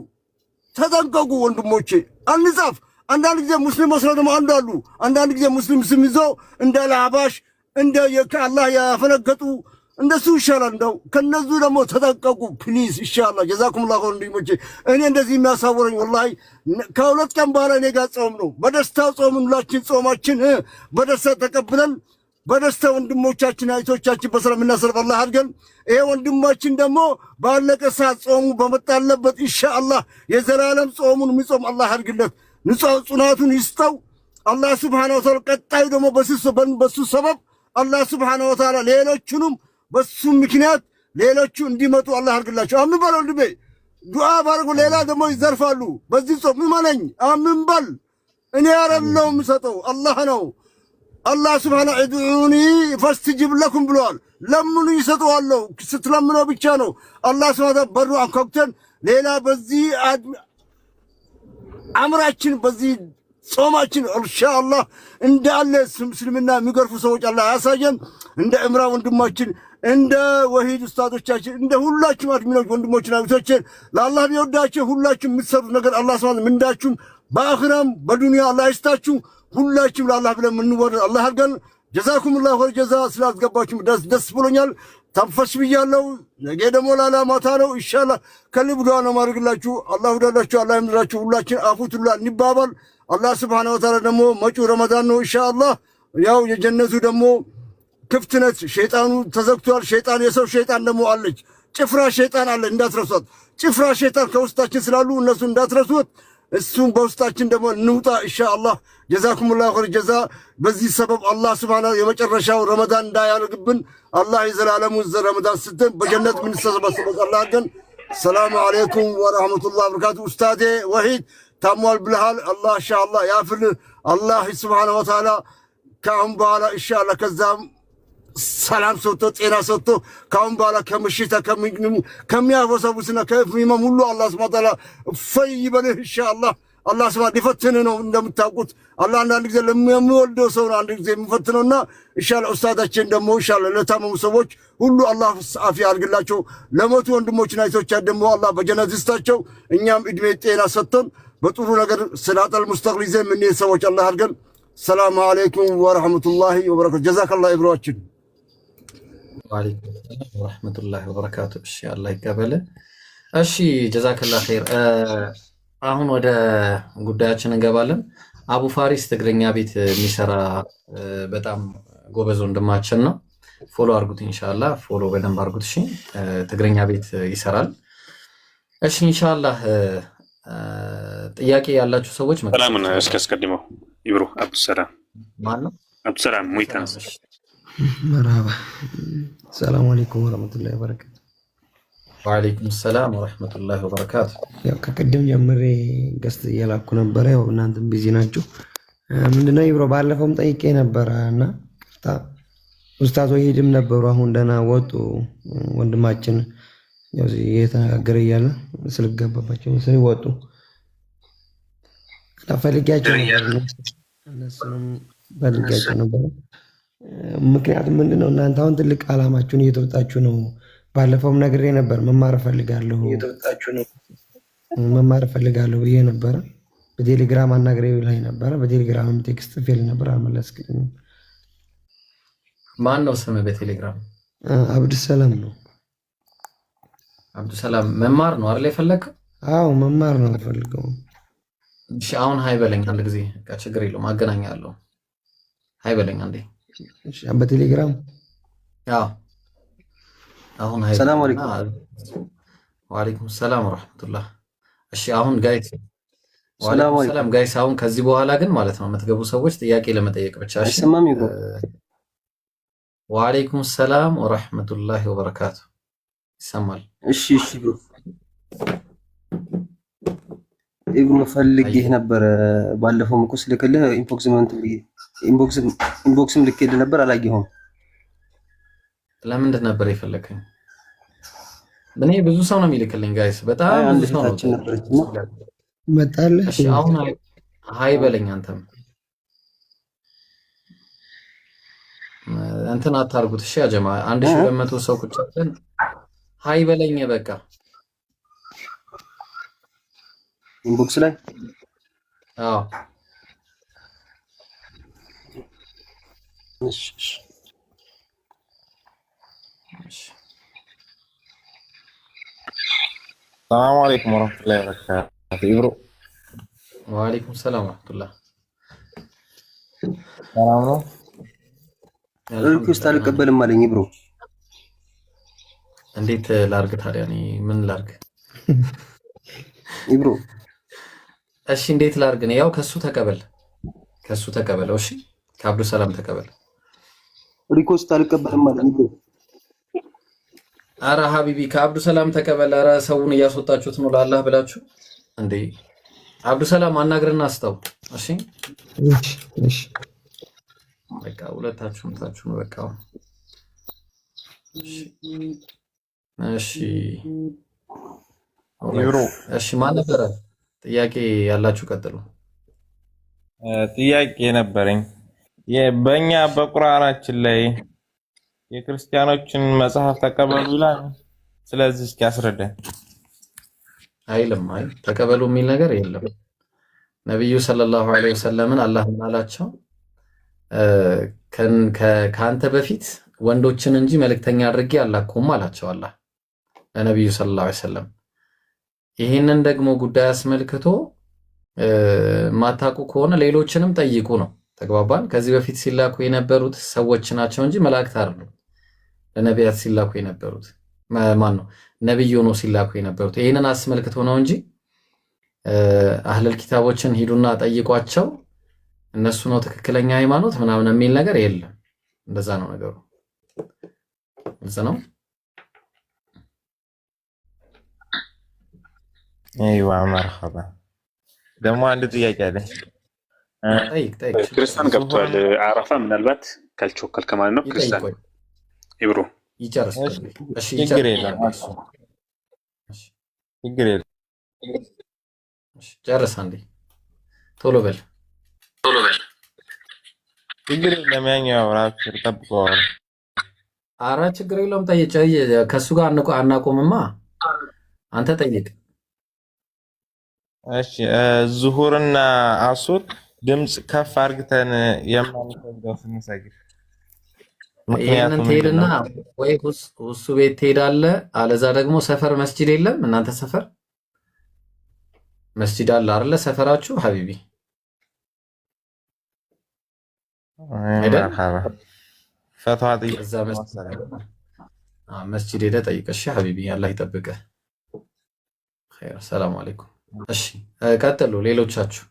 ተጠንቀቁ ወንድሞቼ፣ አንጻፍ። አንዳንድ ጊዜ ሙስሊም መስለው ደግሞ አንዱ አሉ። አንዳንድ ጊዜ ሙስሊም ስም ይዘው እንደ ላባሽ እንደ ከአላህ ያፈነገጡ እንደሱ ይሻላል። እንደው ከነዙ ደግሞ ተጠንቀቁ ፕሊዝ። ኢንሻአላህ ጀዛኩሙላሁ ወንድሞቼ። እኔ እንደዚህ የሚያሳውረኝ ወላሂ ከሁለት ቀን በኋላ እኔ ጋር ጾም ነው። በደስታ ጾም ሁላችን ጾማችን በደስታ ተቀብለን በደስታ ወንድሞቻችን አይቶቻችን በሰላም እናሰርፍ አላህ አድርገን። ይሄ ወንድማችን ደግሞ ባለቀ ሰዓት ጾሙ በመጣለበት ኢንሻአላህ የዘላለም ጾሙን የሚጾም አላህ አድርግለት፣ ንጹህ ጽናቱን ይስጠው አላህ ሱብሓነሁ ወተዓላ። ቀጣዩ ደግሞ በሱ ሰበብ አላህ ሱብሓነሁ ወተዓላ ሌሎቹንም በሱ ምክንያት ሌሎቹ እንዲመጡ አላህ አድርግላቸው። አምን በል ወንድሜ፣ ዱዓ ባርጉ። ሌላ ደግሞ ይዘርፋሉ በዚህ ጾም። እመነኝ፣ አምን በል። እኔ አይደለሁም የምሰጠው አላህ ነው። አላህ ሱብሓነሁ እድዑኒ ፈስተጅብ ለኩም ብለዋል። ለምኑ ይሰጠዋለሁ። ስትለምነው ብቻ ነው አላህ ሱብሓነሁ በሩ አንኳኩተን ሌላ በዚህ አምራችን በዚህ ጾማችን ኢንሻአላህ እንዳለ እስልምና የሚገርፉ ሰዎች አላህ ያሳየን። እንደ እምራ ወንድማችን እንደ ወሂድ ኡስታዶቻችን እንደ ሁላችሁም አድሚኖች ወንድሞችና እህቶቼ ለአላህ ቢወዳችሁ ሁላችሁም የምትሰሩት ነገር አላህ ሱብሓነሁ ምንዳችሁም በአኺራም በዱንያ አላህ ይስጣችሁ። ሁላችሁም ለአላህ ብለን የምንወደድ አላህ አድርገን። ጀዛኩሙላሁ ኸይር ጀዛ። ስላስገባችሁ ደስ ብሎኛል። ተንፈስ ብያለሁ። ነገ ደግሞ ላላ ማታ ነው ኢንሻአላህ። ከልብ ዱዓ ነው ማድረግላችሁ። አላህ ወዳላችሁ አላህ ይምራችሁ። ሁላችን አፉቱላ እንባባል። አላህ ሱብሓነሁ ወተዓላ ደግሞ መጪው ረመዳን ነው ኢንሻአላህ። ያው የጀነቱ ደግሞ ክፍት ነች። ሸይጣኑ ተዘግቷል። ሸይጣን የሰው ሸይጣን ደግሞ አለች፣ ጭፍራ ሸይጣን አለ እንዳትረሷት። ጭፍራ ሸይጣን ከውስጣችን ስላሉ እነሱ እንዳትረሱት። እሱም በውስጣችን ደግሞ እንውጣ ኢንሻአላህ። ጀዛኩሙላሁ ኸይር ጀዛ። በዚህ ሰበብ አላህ ሱብሓነሁ የመጨረሻው ረመዳን እንዳያልቅብን አላህ የዘላለሙ ረመዳን ስትል በጀነት ምን ተሰበሰበ አላህ አድርገን። ሰላም አለይኩም ወራህመቱላሂ ወበረካቱ። ኡስታዴ ወሂድ ታሟል ብለሃል። አላህ ኢንሻአላህ ያፍልህ። አላህ ሱብሓነሁ ወተዓላ ከአሁን በኋላ ኢንሻአላህ ከዛም ሰላም ሰጥቶ ጤና ሰጥቶ ከአሁን በኋላ ከምሽታ ከሚያወሳውስና ከህመም ሁሉ አላህ ሱብሓነሁ ወተዓላ ፈይ ይበልህ ኢንሻአላህ። አላህ ሱብሓነሁ ሊፈትን ነው እንደምታውቁት። አላህ አንዳንድ ጊዜ ለሚወልደው ሰው ነው አንድ ጊዜ የሚፈትነውና ኢንሻአላህ ኡስታዳችን ደግሞ ኢንሻአላህ ለታመሙ ሰዎች ሁሉ አላህ አፊያ አድርግላቸው። ለሞቱ ወንድሞችና እህቶቻችን ደግሞ አላህ በጀነት ይስጣቸው። እኛም እድሜ ጤና ሰጥቶን በጥሩ ነገር ስራጠል ሙስተቅቢል ይዘን የምንሄድ ሰዎች አላህ አድርገን። ሰላም አለይኩም ወራህመቱላሂ ወበረካቱ። ጀዛከላህ ኢብራሂም። ወአለይኩም ሰላም ወራህመቱላሂ ወበረካቱ። እሺ አላህ ይቀበል። እሺ ጀዛከላህ ኸይር። አሁን ወደ ጉዳያችን እንገባለን። አቡ ፋሪስ ትግርኛ ቤት የሚሰራ በጣም ጎበዝ ወንድማችን ነው። ፎሎ አድርጉት ኢንሻአላህ። ፎሎ በደንብ አድርጉት። እሺ ትግርኛ ቤት ይሰራል። እሺ ኢንሻአላህ ጥያቄ ያላችሁ ሰዎች ሰላም ነው። እስከ አስቀድመው ይብሩ አብዱሰላም ማን ነው? አብዱሰላም ሙይታ መርሃባ። ሰላም አለይኩም ወራህመቱላሂ ወበረካቱ። ወአለይኩም ሰላም ወራህመቱላሂ ወበረካቱ። ያው ከቅድም ጀምሬ ገስት እየላኩ ነበረ። ያው እናንተም ቢዚ ናችሁ። ምንድነው ይብሮ ባለፈውም ጠይቄ ነበረ እና ኡስታዝ ወሂድም ነበሩ። አሁን ደህና ወጡ። ወንድማችን ያው እየተነጋገረ እያለ ስልክ ገባባቸው መሰለኝ ወጡ ፈልጊያቸው ነበር እነሱንም ፈልጊያቸው ነበር። ምክንያቱም ምንድነው እናንተ አሁን ትልቅ ዓላማችሁን እየተወጣችሁ ነው። ባለፈውም ነግሬ ነበር መማር እፈልጋለሁ ብዬ ነበረ። በቴሌግራም አናግሬ ብላኝ ነበረ። በቴሌግራም ቴክስት ፌል ነበር አልመለስክልኝም። ማን ነው ስምህ በቴሌግራም? አብዱሰላም ነው። አብዱሰላም መማር ነው አይደል የፈለግከው? አዎ መማር ነው የምፈልገው። እሺ አሁን ሀይ በለኝ አንድ ጊዜ። በቃ ችግር የለውም አገናኛለሁ። ሀይ በለኝ አንዴ። እሺ በቴሌግራም አዎ። አሁን ሀይ። ሰላም አለይኩም። ወአለይኩም ሰላም ወራህመቱላህ። እሺ አሁን ጋይስ ሰላም ሰላም ጋይስ። አሁን ከዚህ በኋላ ግን ማለት ነው የምትገቡ ሰዎች ጥያቄ ለመጠየቅ ብቻ። እሺ አይሰማም ይብሮ። ወአለይኩም ሰላም ወራህመቱላሂ ወበረካቱ። ይሰማል? እሺ ብሮ ኢብሮ ፈልጌህ ነበር። ባለፈው እኮ ስልክልህ ኢንቦክስም ልኬልህ ነበር አላየኸውም። ለምንድን ነበር የፈለከኝ? እኔ ብዙ ሰው ነው የሚልክልኝ ጋይስ፣ በጣም ብዙ ሰው ነው መጣለህ። እሺ አሁን ሀይ በለኝ አንተም እንትን አታርጉት። እሺ ያጀማ 1200 ሰው ቁጭ ብለን ሀይ በለኝ በቃ ኢንቦክስ ላይ። አዎ እሺ ሰላም አለይኩም ወራህመቱላሂ ወበረካቱ። ኢብሮ ወአለይኩም ሰላም ወራህመቱላህ። ሰላም ነው። ሪኩዌስት አልቀበልም አለኝ ኢብሮ። እንዴት ላርግ ታዲያ? እኔ ምን ላርግ ኢብሮ? እሺ እንዴት ላርግ? ነው ያው ከሱ ተቀበለው። እሺ ከአብዱ ሰላም ተቀበል። ሪኩዌስት አልቀበልም አለኝ ኢብሮ። አረ ሀቢቢ ከአብዱ ሰላም ተቀበል። አረ ሰውን እያስወጣችሁት ነው ለአላህ ብላችሁ እንዴ። አብዱ ሰላም አናግርና አስተው። እሺ በቃ ሁለታችሁም ታችሁ ነው በቃ። እሺ እሺ ማን ነበረ ጥያቄ ያላችሁ? ቀጥሉ። ጥያቄ ነበረኝ። በእኛ በቁርአናችን ላይ የክርስቲያኖችን መጽሐፍ ተቀበሉ ይላል። ስለዚህ እስኪ አስረዳኝ። አይልም። አይ ተቀበሉ የሚል ነገር የለም። ነብዩ ሰለላሁ ዐለይሂ ወሰለምን አላህ ምን አላቸው? ከአንተ በፊት ወንዶችን እንጂ መልእክተኛ አድርጌ አላኩም አላቸው አላህ ለነብዩ ሰለላሁ ዐለይሂ ወሰለም። ይህንን ደግሞ ጉዳይ አስመልክቶ ማታቁ ከሆነ ሌሎችንም ጠይቁ ነው። ተግባባን? ከዚህ በፊት ሲላኩ የነበሩት ሰዎች ናቸው እንጂ መላእክት አይደሉም። ለነቢያት ሲላኩ የነበሩት ማን ነው? ነብዩ ነው ሲላኩ የነበሩት። ይህንን አስመልክቶ ነው እንጂ አህለል ኪታቦችን ሂዱና ጠይቋቸው እነሱ ነው ትክክለኛ ሃይማኖት ምናምን የሚል ነገር የለም። እንደዛ ነው ነገሩ። ግልጽ ነው። አይዋ መርሐባ። ደግሞ አንድ ጥያቄ አለኝ። ጠይቅ። ክርስቲያን ገብቷል አረፋ። ምናልባት ካልቾከል ከማለት ነው ክርስቲያን ኢብሮ ይጨርስ። እሺ ችግር የለም። ጨርስ አንዴ። ቶሎ በል። ችግር የለም። ያኛው ራሱ ጠብቀዋል። አረ ችግር የለውም። ጠይቅ። ከሱ ጋር አናቆምማ። አንተ ጠይቅ። እሺ ዙሁርና አሱር ድምጽ ከፍ አርግተን የማንፈልገው ስንሰግድ ይሄንን ትሄድና ወይ እሱ ቤት ትሄዳለህ፣ አለዛ ደግሞ ሰፈር መስጂድ የለም። እናንተ ሰፈር መስጂድ አለ አይደለ? ሰፈራችሁ ሀቢቢ ፈትዋ እዛ መስጂድ ሄደህ ጠይቅ። እሺ ሀቢቢ አላህ ይጠብቅህ። ኸይር። ሰላም አለይኩም። እሺ ቀጥሉ ሌሎቻችሁ።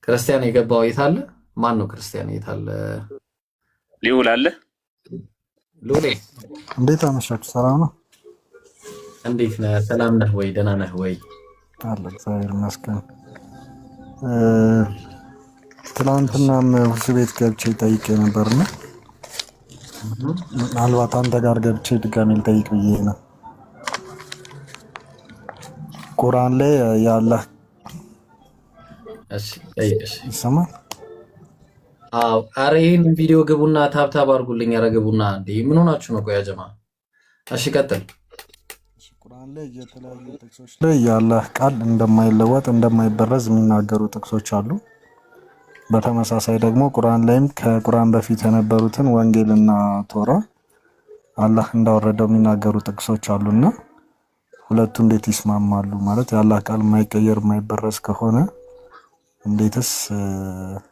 ክርስቲያን የገባው የት አለ? ማን ነው ክርስቲያን? የት አለ? ሊውል አለ። ሉሌ እንዴት አመሻችሁ? ሰላም ነው? እንዴት ነህ? ሰላም ነህ ወይ? ደህና ነህ ወይ? አለ እግዚአብሔር ይመስገን። ትናንትናም ሁሱ ቤት ገብቼ ጠይቄ ነበርና ምናልባት አንተ ጋር ገብቼ ድጋሜ ልጠይቅ ብዬ ነው። ቁርአን ላይ ያለ እሺ ጠይቅሽ ይሰማል? አዎ ኧረ ይሄን ቪዲዮ ግቡና ታብታብ አድርጉልኝ። ኧረ ግቡና እንዴ ምን ሆናችሁ ነው? ቆይ ጀማ እሺ ቀጥል። ቁርአን ላይ የተለያዩ ጥቅሶች ላይ የአላህ ቃል እንደማይለወጥ እንደማይበረዝ የሚናገሩ ጥቅሶች አሉ። በተመሳሳይ ደግሞ ቁርአን ላይም ከቁርአን በፊት የነበሩትን ወንጌልና ቶራ አላህ እንዳወረደው የሚናገሩ ጥቅሶች አሉና ሁለቱ እንዴት ይስማማሉ? ማለት የአላህ ቃል የማይቀየር የማይበረዝ ከሆነ እንዴትስ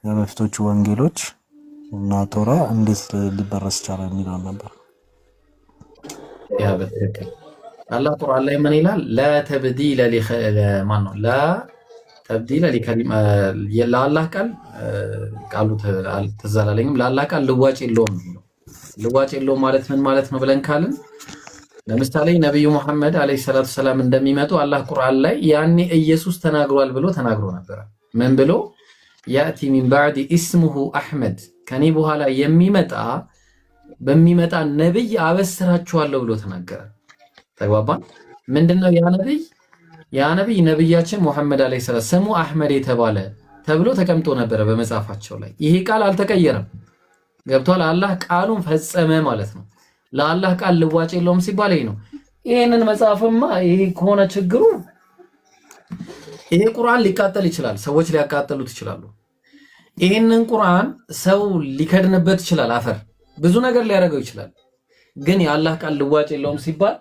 የበፊቶቹ ወንጌሎች እና ቶራ እንዴት ሊበረስ ይቻላል የሚለው ነበር። ያ በትክክል አላህ ቁርአን ላይ ምን ይላል? ላ ተብዲለ ለማን ነው? ላ ተብዲለ ለከሊማ ለአላህ ቃል ቃሉ ተዛላለኝም ለአላህ ቃል ልዋጭ የለውም ነው። ልዋጭ የለውም ማለት ምን ማለት ነው ብለን ካልን ለምሳሌ ነብዩ መሐመድ አለይሂ ሰላቱ ሰላም እንደሚመጡ አላህ ቁርአን ላይ ያኔ ኢየሱስ ተናግሯል ብሎ ተናግሮ ነበር። ምን ብሎ ያቲ ሚን ባዕድ ኢስሙሁ አሕመድ ከኔ በኋላ በሚመጣ ነብይ አበስራችኋለሁ ብሎ ተናገረ። ተግባባን? ምንድነው ያ ነብይ ነብያችን ሙሐመድ አለይሂ ሰላም ስሙ አሕመድ የተባለ ተብሎ ተቀምጦ ነበረ በመጽሐፋቸው ላይ። ይሄ ቃል አልተቀየረም። ገብቷል? አላህ ቃሉን ፈጸመ ማለት ነው። ለአላህ ቃል ልዋጭ የለውም ሲባል ይሄ ነው። ይሄንን መጽሐፍማ ይሄ ከሆነ ችግሩ ይሄ ቁርአን ሊቃጠል ይችላል፣ ሰዎች ሊያቃጠሉት ይችላሉ። ይሄንን ቁርአን ሰው ሊከድንበት ይችላል፣ አፈር ብዙ ነገር ሊያደርገው ይችላል። ግን የአላህ ቃል ልዋጭ የለውም ሲባል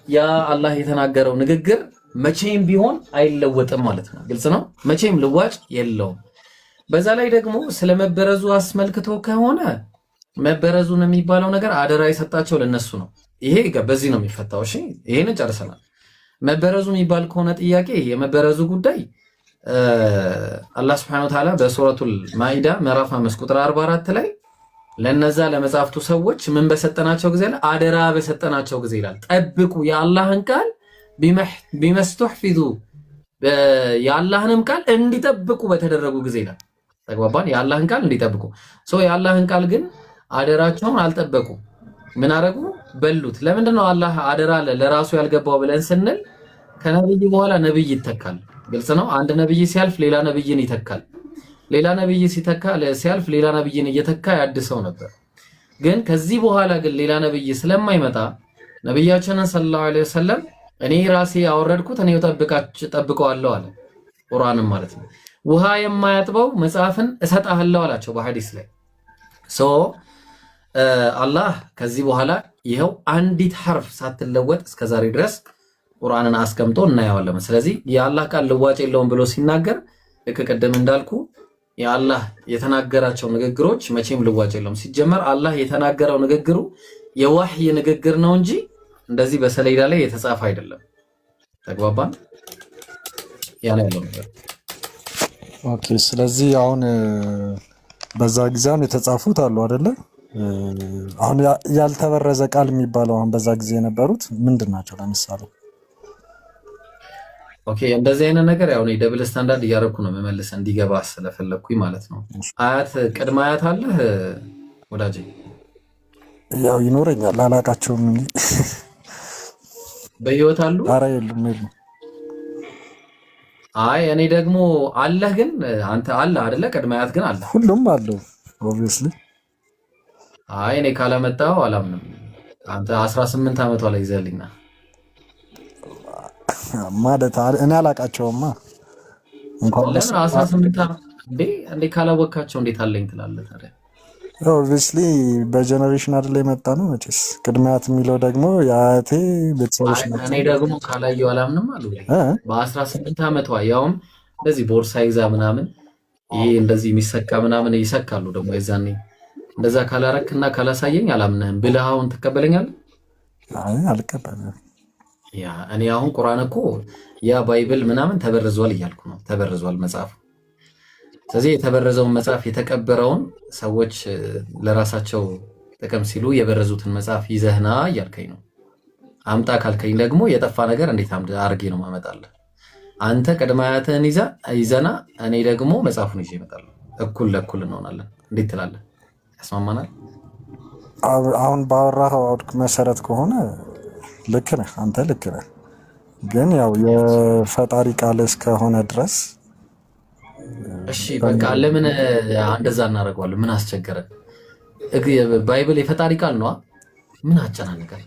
ያ አላህ የተናገረው ንግግር መቼም ቢሆን አይለወጥም ማለት ነው። ግልጽ ነው። መቼም ልዋጭ የለውም። በዛ ላይ ደግሞ ስለመበረዙ አስመልክቶ ከሆነ መበረዙን የሚባለው ነገር አደራ የሰጣቸው ለነሱ ነው። ይሄ በዚህ ነው የሚፈታው። እሺ ይሄንን ጨርሰናል። መበረዙ የሚባል ከሆነ ጥያቄ የመበረዙ ጉዳይ አላህ Subhanahu Wa Ta'ala በሱረቱል ማኢዳ ምዕራፍ 5 ቁጥር 44 ላይ ለነዛ ለመጻፍቱ ሰዎች ምን በሰጠናቸው ጊዜ አደራ በሰጠናቸው ጊዜ ይላል ጠብቁ የአላህን ቃል ቢመስተህፊዙ የአላህንም ቃል እንዲጠብቁ በተደረጉ ጊዜ ይላል። ተግባባን? የአላህን ቃል እንዲጠብቁ የአላህን ቃል ግን አደራቸውን አልጠበቁ። ምን አረጉ? በሉት። ለምንድን ነው አላህ አደራ ለራሱ ያልገባው ብለን ስንል ከነብይ በኋላ ነብይ ይተካል። ግልጽ ነው። አንድ ነብይ ሲያልፍ ሌላ ነብይን ይተካል። ሌላ ነብይ ሲያልፍ ሌላ ነብይን እየተካ ያድሰው ነበር። ግን ከዚህ በኋላ ግን ሌላ ነብይ ስለማይመጣ ነብያችንን ሰለላሁ ዐለይሂ ወሰለም እኔ ራሴ ያወረድኩት እኔ ጠብቀዋለሁ አለ። ቁርአንም ማለት ነው። ውሃ የማያጥበው መጽሐፍን እሰጣለሁ አላቸው በሐዲስ ላይ። አላህ ከዚህ በኋላ ይሄው አንዲት ሐርፍ ሳትለወጥ እስከዛሬ ድረስ ቁርአንን አስቀምጦ እናየዋለን። ስለዚህ የአላህ ቃል ልዋጭ የለውም ብሎ ሲናገር ቅድም እንዳልኩ የአላህ የተናገራቸው ንግግሮች መቼም ልዋጭ የለውም። ሲጀመር አላህ የተናገረው ንግግሩ የዋህይ ንግግር ነው እንጂ እንደዚህ በሰሌዳ ላይ የተጻፈ አይደለም። ተግባባን? ያ ነው ያለው ነገር። ኦኬ። ስለዚህ አሁን በዛ ጊዜም የተጻፉት አሉ አይደለ? አሁን ያልተበረዘ ቃል የሚባለው አሁን በዛ ጊዜ የነበሩት ምንድን ናቸው? ለምሳሌ ኦኬ፣ እንደዚህ አይነት ነገር ያው ነው ደብል ስታንዳርድ እያደረኩ ነው መመለስ እንዲገባ ስለፈለኩኝ ማለት ነው። አያት ቅድመ አያት አለህ ወዳጄ? ያው ይኖረኛል አላቃቸውም እንጂ በህይወት አሉ? ኧረ የሉም። አይ እኔ ደግሞ አለህ ግን አንተ አለ አይደለ? ቅድመ አያት ግን አለ። ሁሉም አለው ኦብቪየስሊ። አይ እኔ ካላመጣው አላምንም። አንተ 18 ዓመቷ ላይ ይዘልኝና ማለት እኔ አላቃቸውማ። እንኳን ለምን 18 ዓመት እንዴ ካላወቃቸው እንዴት አለኝ ትላለህ ታዲያ? ኦብቪየስሊ በጀነሬሽን አይደል የመጣ ነው መቼስ። ቅድመ አያት የሚለው ደግሞ የአያቴ ቤተሰቦች ናቸው። እኔ ደግሞ ካላየው አላምንም አሉ። በ18 ዓመቷ ያውም እንደዚህ ቦርሳ ይዛ ምናምን ይሄ እንደዚህ የሚሰካ ምናምን ይሰካሉ ደግሞ የዛኔ እንደዛ ካላረክና ካላሳየኝ አላምንህም ብለህ አሁን ትቀበለኛለህ? አይ አልቀበልም። ያ እኔ አሁን ቁርአን እኮ ያ ባይብል ምናምን ተበርዟል እያልኩ ነው። ተበርዟል መጽሐፉ። ስለዚህ የተበረዘውን መጽሐፍ የተቀበረውን ሰዎች ለራሳቸው ጥቅም ሲሉ የበረዙትን መጽሐፍ ይዘህና እያልከኝ ነው። አምጣ ካልከኝ ደግሞ የጠፋ ነገር እንዴት አድርጌ ነው ማመጣለህ? አንተ ቅድመ አያትህን ይዘና እኔ ደግሞ መጽሐፉን ይዤ እመጣለሁ። እኩል ለእኩል እንሆናለን። እንዴት ትላለህ? ያስማማናል? አሁን ባወራኸው አውድ መሰረት ከሆነ ልክ ነህ፣ አንተ ልክ ነህ። ግን ያው የፈጣሪ ቃል እስከሆነ ድረስ እሺ በቃ ለምን እንደዛ እናደርገዋለን? ምን አስቸገረን? ባይብል የፈጣሪ ቃል ነው። ምን አጨናነቀን?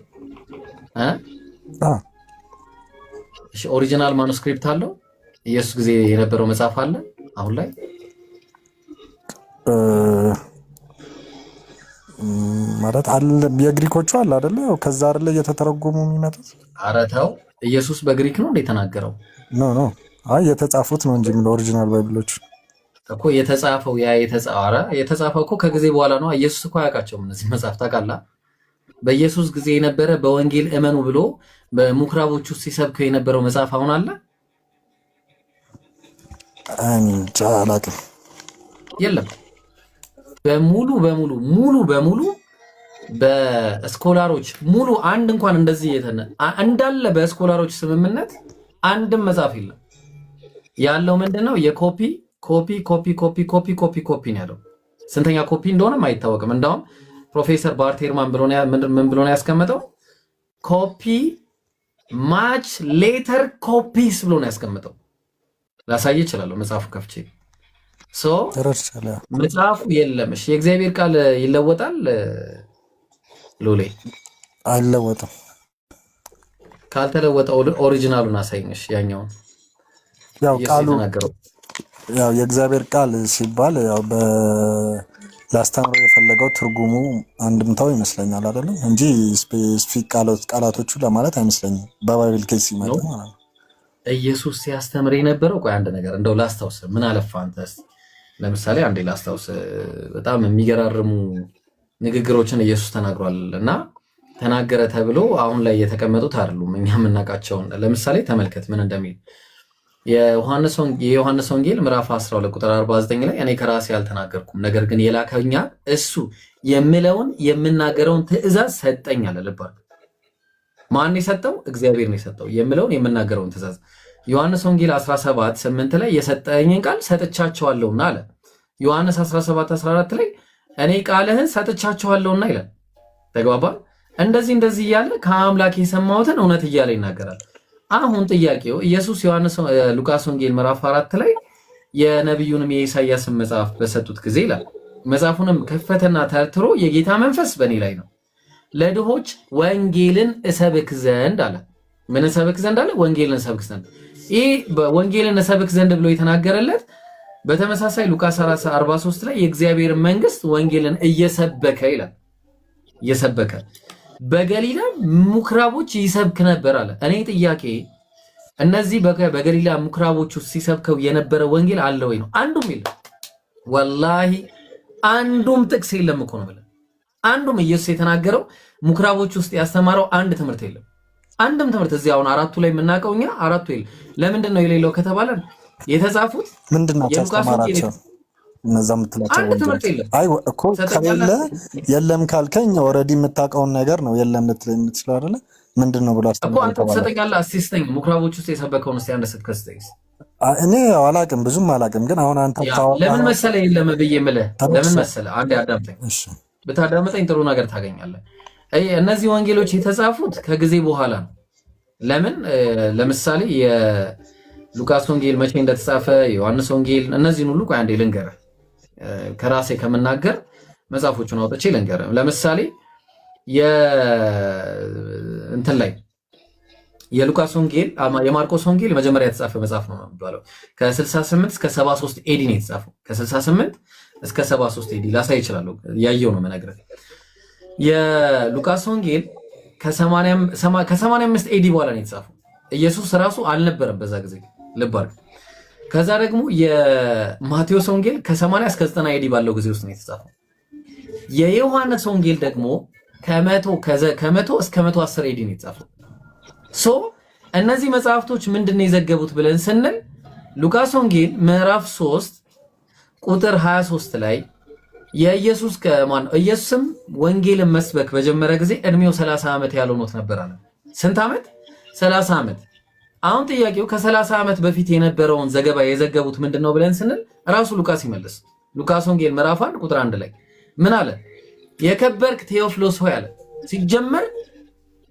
እሺ ኦሪጂናል ማኑስክሪፕት አለው? ኢየሱስ ጊዜ የነበረው መጽሐፍ አለ አሁን ላይ? ማለት አለ የግሪኮቹ አለ አይደለ? ከዛ አይደለ እየተተረጎሙ የሚመጡት። ኧረ ተው፣ ኢየሱስ በግሪክ ነው እንደ ተናገረው? ኖ አይ የተጻፉት ነው እንጂ ኦሪጂናል ባይብሎች እኮ የተጻፈው የተጻፈው እኮ ከጊዜ በኋላ ነው። ኢየሱስ እኮ አያውቃቸውም እነዚህ መጽሐፍ ታውቃለህ። በኢየሱስ ጊዜ የነበረ በወንጌል እመኑ ብሎ በምኩራቦች ውስጥ ሲሰብከው የነበረው መጽሐፍ አሁን አለ? እንጃ አላውቅም። የለም። በሙሉ በስኮላሮች ሙሉ አንድ እንኳን እንደዚህ እንዳለ በስኮላሮች ስምምነት አንድም መጽሐፍ የለም። ያለው ምንድነው? የኮፒ ኮፒ ነው ያለው። ስንተኛ ኮፒ እንደሆነም አይታወቅም። እንዳውም ፕሮፌሰር ባርቴርማን ምን ብሎ ነው ያስቀመጠው? ኮፒ ማች ሌተር ኮፒስ ብሎ ነው ያስቀመጠው። ላሳይ እችላለሁ መጽሐፉ ከፍቼ። መጽሐፉ የለም። እሺ የእግዚአብሔር ቃል ይለወጣል? ሎሌ አይለወጥም። ካልተለወጠ ኦሪጂናሉን አሳይኝ። እሺ ያኛውን ያው ቃሉ ያው የእግዚአብሔር ቃል ሲባል ያው ላስተምረው የፈለገው ትርጉሙ አንድምታው ይመስለኛል አይደለም እንጂ ስፔሲፊክ ቃላቶቹ ለማለት አይመስለኝም። በባይብል ኬስ ሲመጣ ማለት ነው። ኢየሱስ ሲያስተምር የነበረው ቆይ አንድ ነገር እንደው ላስታውስ። ምን አለፋ አንተስ ለምሳሌ አንዴ ላስታውስ። በጣም የሚገራርሙ ንግግሮችን ኢየሱስ ተናግሯል እና ተናገረ ተብሎ አሁን ላይ የተቀመጡት አይደሉም እኛ የምናውቃቸውን። ለምሳሌ ተመልከት ምን እንደሚል የዮሐንስ ወንጌል ምዕራፍ 12 ቁጥር 49 ላይ እኔ ከራሴ አልተናገርኩም፣ ነገር ግን የላከኝ እሱ የምለውን የምናገረውን ትእዛዝ ሰጠኝ አለ። ልብ አድርግ። ማን የሰጠው? እግዚአብሔር ነው የሰጠው። የምለውን የምናገረውን ትእዛዝ ዮሐንስ ወንጌል 17:8 ላይ የሰጠኝን ቃል ሰጥቻቸዋለሁና አለ። ዮሐንስ 17:14 ላይ እኔ ቃልህን ሰጥቻቸዋለሁና ይላል። ተግባባን? እንደዚህ እያለ ከአምላክ የሰማሁትን እውነት እያለ ይናገራል። አሁን ጥያቄው ኢየሱስ ሉቃስ ወንጌል ምዕራፍ 4 ላይ የነቢዩንም የኢሳይያስን መጽሐፍ በሰጡት ጊዜ ይላል መጽሐፉንም ከፈተና ተርትሮ የጌታ መንፈስ በእኔ ላይ ነው ለድሆች ወንጌልን እሰብክ ዘንድ አለ። ምን እሰብክ ዘንድ አለ? ወንጌልን እሰብክ ዘንድ። ይህ ወንጌልን እሰብክ ዘንድ ብሎ የተናገረለት በተመሳሳይ ሉቃስ 43 ላይ የእግዚአብሔር መንግስት ወንጌልን እየሰበከ ይላል። እየሰበከ በገሊላ ምኩራቦች ይሰብክ ነበር አለ። እኔ ጥያቄ እነዚህ በገሊላ ምኩራቦች ውስጥ ሲሰብከው የነበረ ወንጌል አለ ወይ ነው? አንዱም የለም። ወላሂ አንዱም ጥቅስ የለም እኮ ነው ብለን አንዱም ኢየሱስ የተናገረው ምኩራቦች ውስጥ ያስተማረው አንድ ትምህርት የለም። አንድም ትምህርት እዚህ አሁን አራቱ ላይ የምናውቀው እኛ አራቱ የለም። ለምንድን ነው የሌለው ከተባለ የተጻፉት ምንድነው ያስተማራቸው? እነዛ የምትላቸው አይ እኮ ከሌለ የለም ካልከኝ ኦልሬዲ የምታውቀውን ነገር ነው የለም ልትለኝ የምትችለው አይደለ? ምንድን ነው ብሎ እኮ አንተ ትሰጠኛለህ። አሲስተኝ ምኩራቦች ውስጥ የሰበከውን እስቲ አንድ ስብከት ስጠኝ። እኔ አላውቅም፣ ብዙም አላውቅም። ግን አሁን አንተ ለምን መሰለህ የለም ብዬ የምልህ ለምን መሰለህ? አንዴ አዳምጠኝ። ብታዳምጠኝ ጥሩ ነገር ታገኛለህ። እነዚህ ወንጌሎች የተጻፉት ከጊዜ በኋላ ነው። ለምን? ለምሳሌ የሉቃስ ወንጌል መቼ እንደተጻፈ፣ የዮሐንስ ወንጌል፣ እነዚህን ሁሉ ቆይ አንዴ ልንገርህ። ከራሴ ከምናገር መጽሐፎቹን አውጥቼ ልንገርህ። ለምሳሌ እንትን ላይ የሉቃስ ወንጌል የማርቆስ ወንጌል መጀመሪያ የተጻፈ መጽሐፍ ነው የሚባለው። ከ68 እስከ 73 ኤዲ ነው የተጻፈው። ከ68 እስከ 73 ኤዲ ላሳይ እችላለሁ። ያየው ነው መነግረህ። የሉቃስ ወንጌል ከ85 ኤዲ በኋላ ነው የተጻፈው። ኢየሱስ ራሱ አልነበረም በዛ ጊዜ ልብ አድርግ። ከዛ ደግሞ የማቴዎስ ወንጌል ከ80 እስከ 90 ኤዲ ባለው ጊዜ ውስጥ ነው የተጻፈው። የዮሐንስ ወንጌል ደግሞ ከመቶ እስከ 110 ኤዲ ነው የተጻፈው። ሶ እነዚህ መጽሐፍቶች ምንድነው የዘገቡት ብለን ስንል ሉቃስ ወንጌል ምዕራፍ 3 ቁጥር 23 ላይ የኢየሱስ ኢየሱስም ወንጌልን መስበክ በጀመረ ጊዜ እድሜው 30 ዓመት ያልሆኖት ነበር አለ። ስንት ዓመት? 30 ዓመት። አሁን ጥያቄው ከ30 ዓመት በፊት የነበረውን ዘገባ የዘገቡት ምንድነው ብለን ስንል ራሱ ሉቃስ ይመልስ። ሉቃስ ወንጌል ምዕራፍ 1 ቁጥር 1 ላይ ምን አለ? የከበርክ ቴዎፍሎስ ሆይ አለ። ሲጀመር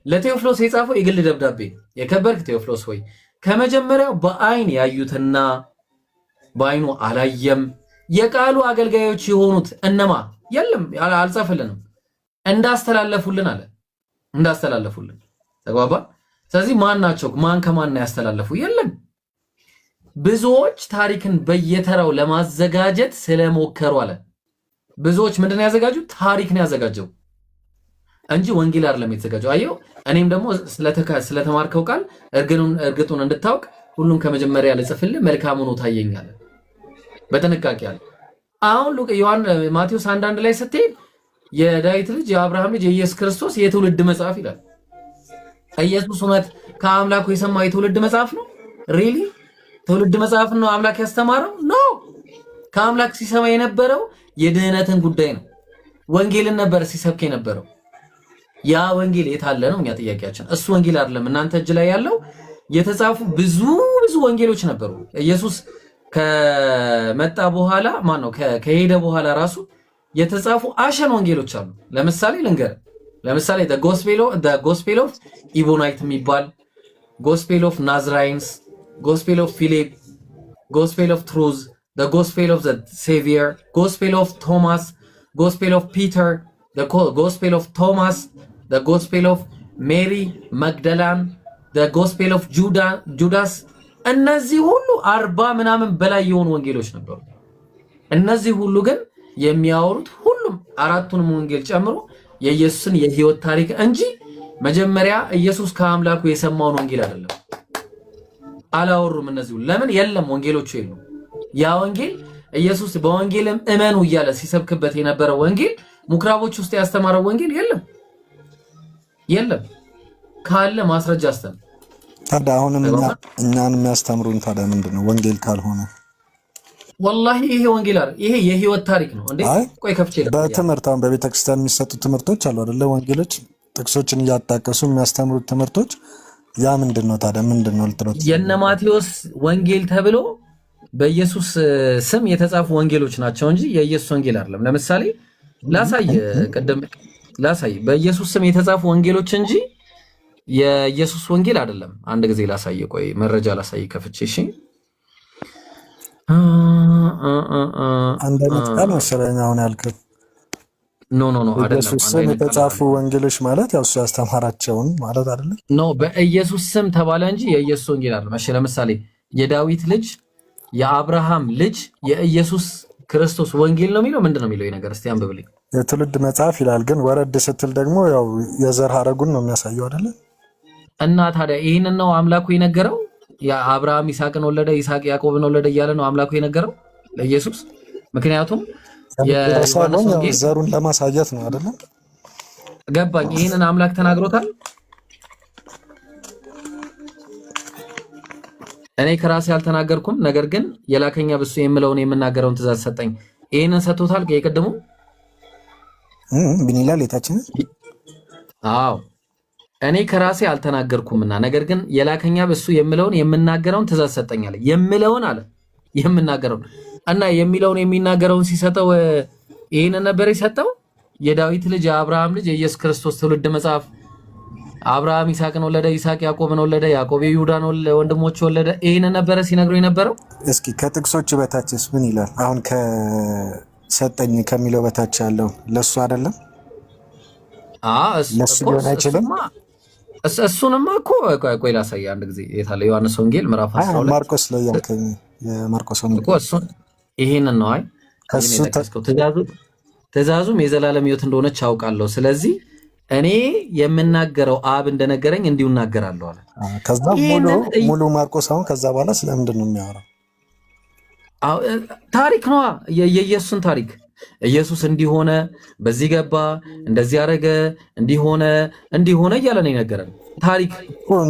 ለቴዎፍሎስ የጻፈው የግል ደብዳቤ። የከበርክ ቴዎፍሎስ ሆይ ከመጀመሪያው በአይን ያዩትና በአይኑ አላየም። የቃሉ አገልጋዮች የሆኑት እነማ የለም አልጻፈልንም፣ እንዳስተላለፉልን አለ። እንዳስተላለፉልን ተግባባ። ስለዚህ ማን ናቸው? ማን ከማን ያስተላለፉ? የለም። ብዙዎች ታሪክን በየተራው ለማዘጋጀት ስለሞከሩ አለ። ብዙዎች ምንድነው ያዘጋጁት? ታሪክ ነው ያዘጋጀው እንጂ ወንጌል አይደለም የተዘጋጀው። አየው፣ እኔም ደግሞ ስለተማርከው ቃል እርግጡን እንድታውቅ ሁሉም ከመጀመሪያ ልጽፍልህ መልካም ሆኖ ታየኛል። በጥንቃቄ አለ። አሁን ማቴዎስ 1:1 ላይ ስትሄድ የዳዊት ልጅ የአብርሃም ልጅ የኢየሱስ ክርስቶስ የትውልድ መጽሐፍ ይላል። ኢየሱስ እውነት ከአምላኩ የሰማው የትውልድ መጽሐፍ ነው? ሪሊ ትውልድ መጽሐፍ ነው አምላክ ያስተማረው? ኖ። ከአምላክ ሲሰማ የነበረው የድህነትን ጉዳይ ነው። ወንጌልን ነበር ሲሰብክ የነበረው። ያ ወንጌል የታለ ነው እኛ ጥያቄያችን። እሱ ወንጌል አይደለም እናንተ እጅ ላይ ያለው። የተጻፉ ብዙ ወንጌሎች ነበሩ። ኢየሱስ ከመጣ በኋላ ከሄደ በኋላ ራሱ የተጻፉ አሸን ወንጌሎች አሉ። ለምሳሌ ልንገር። ለምሳሌ the gospel of ኢቦናይት የሚባል gospel of ናዝራይንስ፣ gospel of ፊሊፕ፣ gospel of ትሩዝ፣ the gospel of the savior, gospel of ቶማስ፣ gospel of ፒተር፣ the gospel of ቶማስ፣ the gospel of ሜሪ መግደላን፣ the gospel of ጁዳስ። እነዚህ ሁሉ 40 ምናምን በላይ የሆኑ ወንጌሎች ነበሩ። እነዚህ ሁሉ ግን የሚያወሩት ሁሉም አራቱንም ወንጌል ጨምሮ የኢየሱስን የህይወት ታሪክ እንጂ መጀመሪያ ኢየሱስ ከአምላኩ የሰማውን ወንጌል አይደለም። አላወሩም። እነዚህ ለምን የለም? ወንጌሎቹ የሉም። ያ ወንጌል ኢየሱስ በወንጌልም እመኑ እያለ ሲሰብክበት የነበረው ወንጌል ምኩራቦች ውስጥ ያስተማረው ወንጌል የለም። ካለ ማስረጃ አስተም ታዲያ አሁንም እኛን የሚያስተምሩን ታዲያ ምንድነው? ወንጌል ካልሆነ ወላሂ ይሄ ወንጌል አይደል? ይሄ የህይወት ታሪክ ነው እንዴ? ቆይ ከፍቼ በትምህርት አሁን በቤተክርስቲያን የሚሰጡ ትምህርቶች አሉ አይደለ? ወንጌሎች ጥቅሶችን እያጣቀሱ የሚያስተምሩት ትምህርቶች ያ ምንድነው ታዲያ? ምንድነው ልትሉት? የነ ማቴዎስ ወንጌል ተብሎ በኢየሱስ ስም የተጻፉ ወንጌሎች ናቸው እንጂ የኢየሱስ ወንጌል አይደለም። ለምሳሌ ላሳይ በኢየሱስ ስም የተጻፉ ወንጌሎች እንጂ የኢየሱስ ወንጌል አይደለም። አንድ ጊዜ ላሳይ። ቆይ መረጃ ላሳይ ከፍቼ። እሺ አንድ አይነት ቃል መሰለኝ አሁን ያልከው። ኖ አይደለም። በኢየሱስ ስም የተጻፉ ወንጌሎች ማለት ያው እሱ ያስተማራቸውን ማለት አይደለም። ኖ በኢየሱስ ስም ተባለ እንጂ የኢየሱስ ወንጌል አይደለም። እሺ ለምሳሌ የዳዊት ልጅ የአብርሃም ልጅ የኢየሱስ ክርስቶስ ወንጌል ነው የሚለው ምንድነው የሚለው? ይሄ ነገር እስቲ አንብብልኝ። የትውልድ መጽሐፍ ይላል፣ ግን ወረድ ስትል ደግሞ ያው የዘር ሐረጉን ነው የሚያሳየው አይደለ? እና ታዲያ ይሄንን ነው አምላኩ የነገረው? አብርሃም ይስሐቅን ወለደ፣ ይስሐቅ ያዕቆብን ወለደ እያለ ነው አምላኩ የነገረው ለኢየሱስ። ምክንያቱም የዮሐንስ ወንጌል ዘሩን ለማሳየት ነው አይደለ? ገባኝ። ይሄንን አምላክ ተናግሮታል። እኔ ከራሴ አልተናገርኩም፣ ነገር ግን የላከኛ በሱ የምለውን የምናገረውን ትእዛዝ ሰጠኝ። ይሄንን ሰጥቶታል። የቀደሙ ምን ይላል የታችን? አዎ እኔ ከራሴ አልተናገርኩምና ነገር ግን የላከኛ በሱ የምለውን የምናገረውን ትእዛዝ ሰጠኛል። የምለውን አለ የምናገረውን እና የሚለውን የሚናገረውን ሲሰጠው ይሄንን ነበር የሰጠው። የዳዊት ልጅ የአብርሃም ልጅ የኢየሱስ ክርስቶስ ትውልድ መጽሐፍ አብርሃም ይስሐቅን ወለደ፣ ይስሐቅ ያዕቆብን ወለደ፣ ያዕቆብ የይሁዳን ወንድሞች ወለደ። ይሄንን ነበር ሲነግረው የነበረው። እስኪ ከጥቅሶች በታችስ ምን ይላል? አሁን ከሰጠኝ ከሚለው በታች ያለው ለሱ አይደለም? ለሱ ሊሆን አይችልም። እሱንማ እኮ ቆይ ላሳይ አንድ ጊዜ። የታለ? ዮሐንስ ወንጌል ምዕራፍ 12 ማርቆስ ላይ ያልከኝ የማርቆስ ወንጌል እኮ ይሄንን ነው። አይ ትእዛዙም የዘላለም ሕይወት እንደሆነች አውቃለሁ። ስለዚህ እኔ የምናገረው አብ እንደነገረኝ እንዲሁ እናገራለሁ አለ። ከዛ ሙሉ ማርቆስ አሁን ከዛ በኋላ ስለምንድን ነው የሚያወራው? ታሪክ ነዋ፣ የኢየሱስን ታሪክ። ኢየሱስ እንዲሆነ በዚህ ገባ፣ እንደዚህ ያደረገ፣ እንዲሆነ እያለ ነው የነገረን። ታሪክ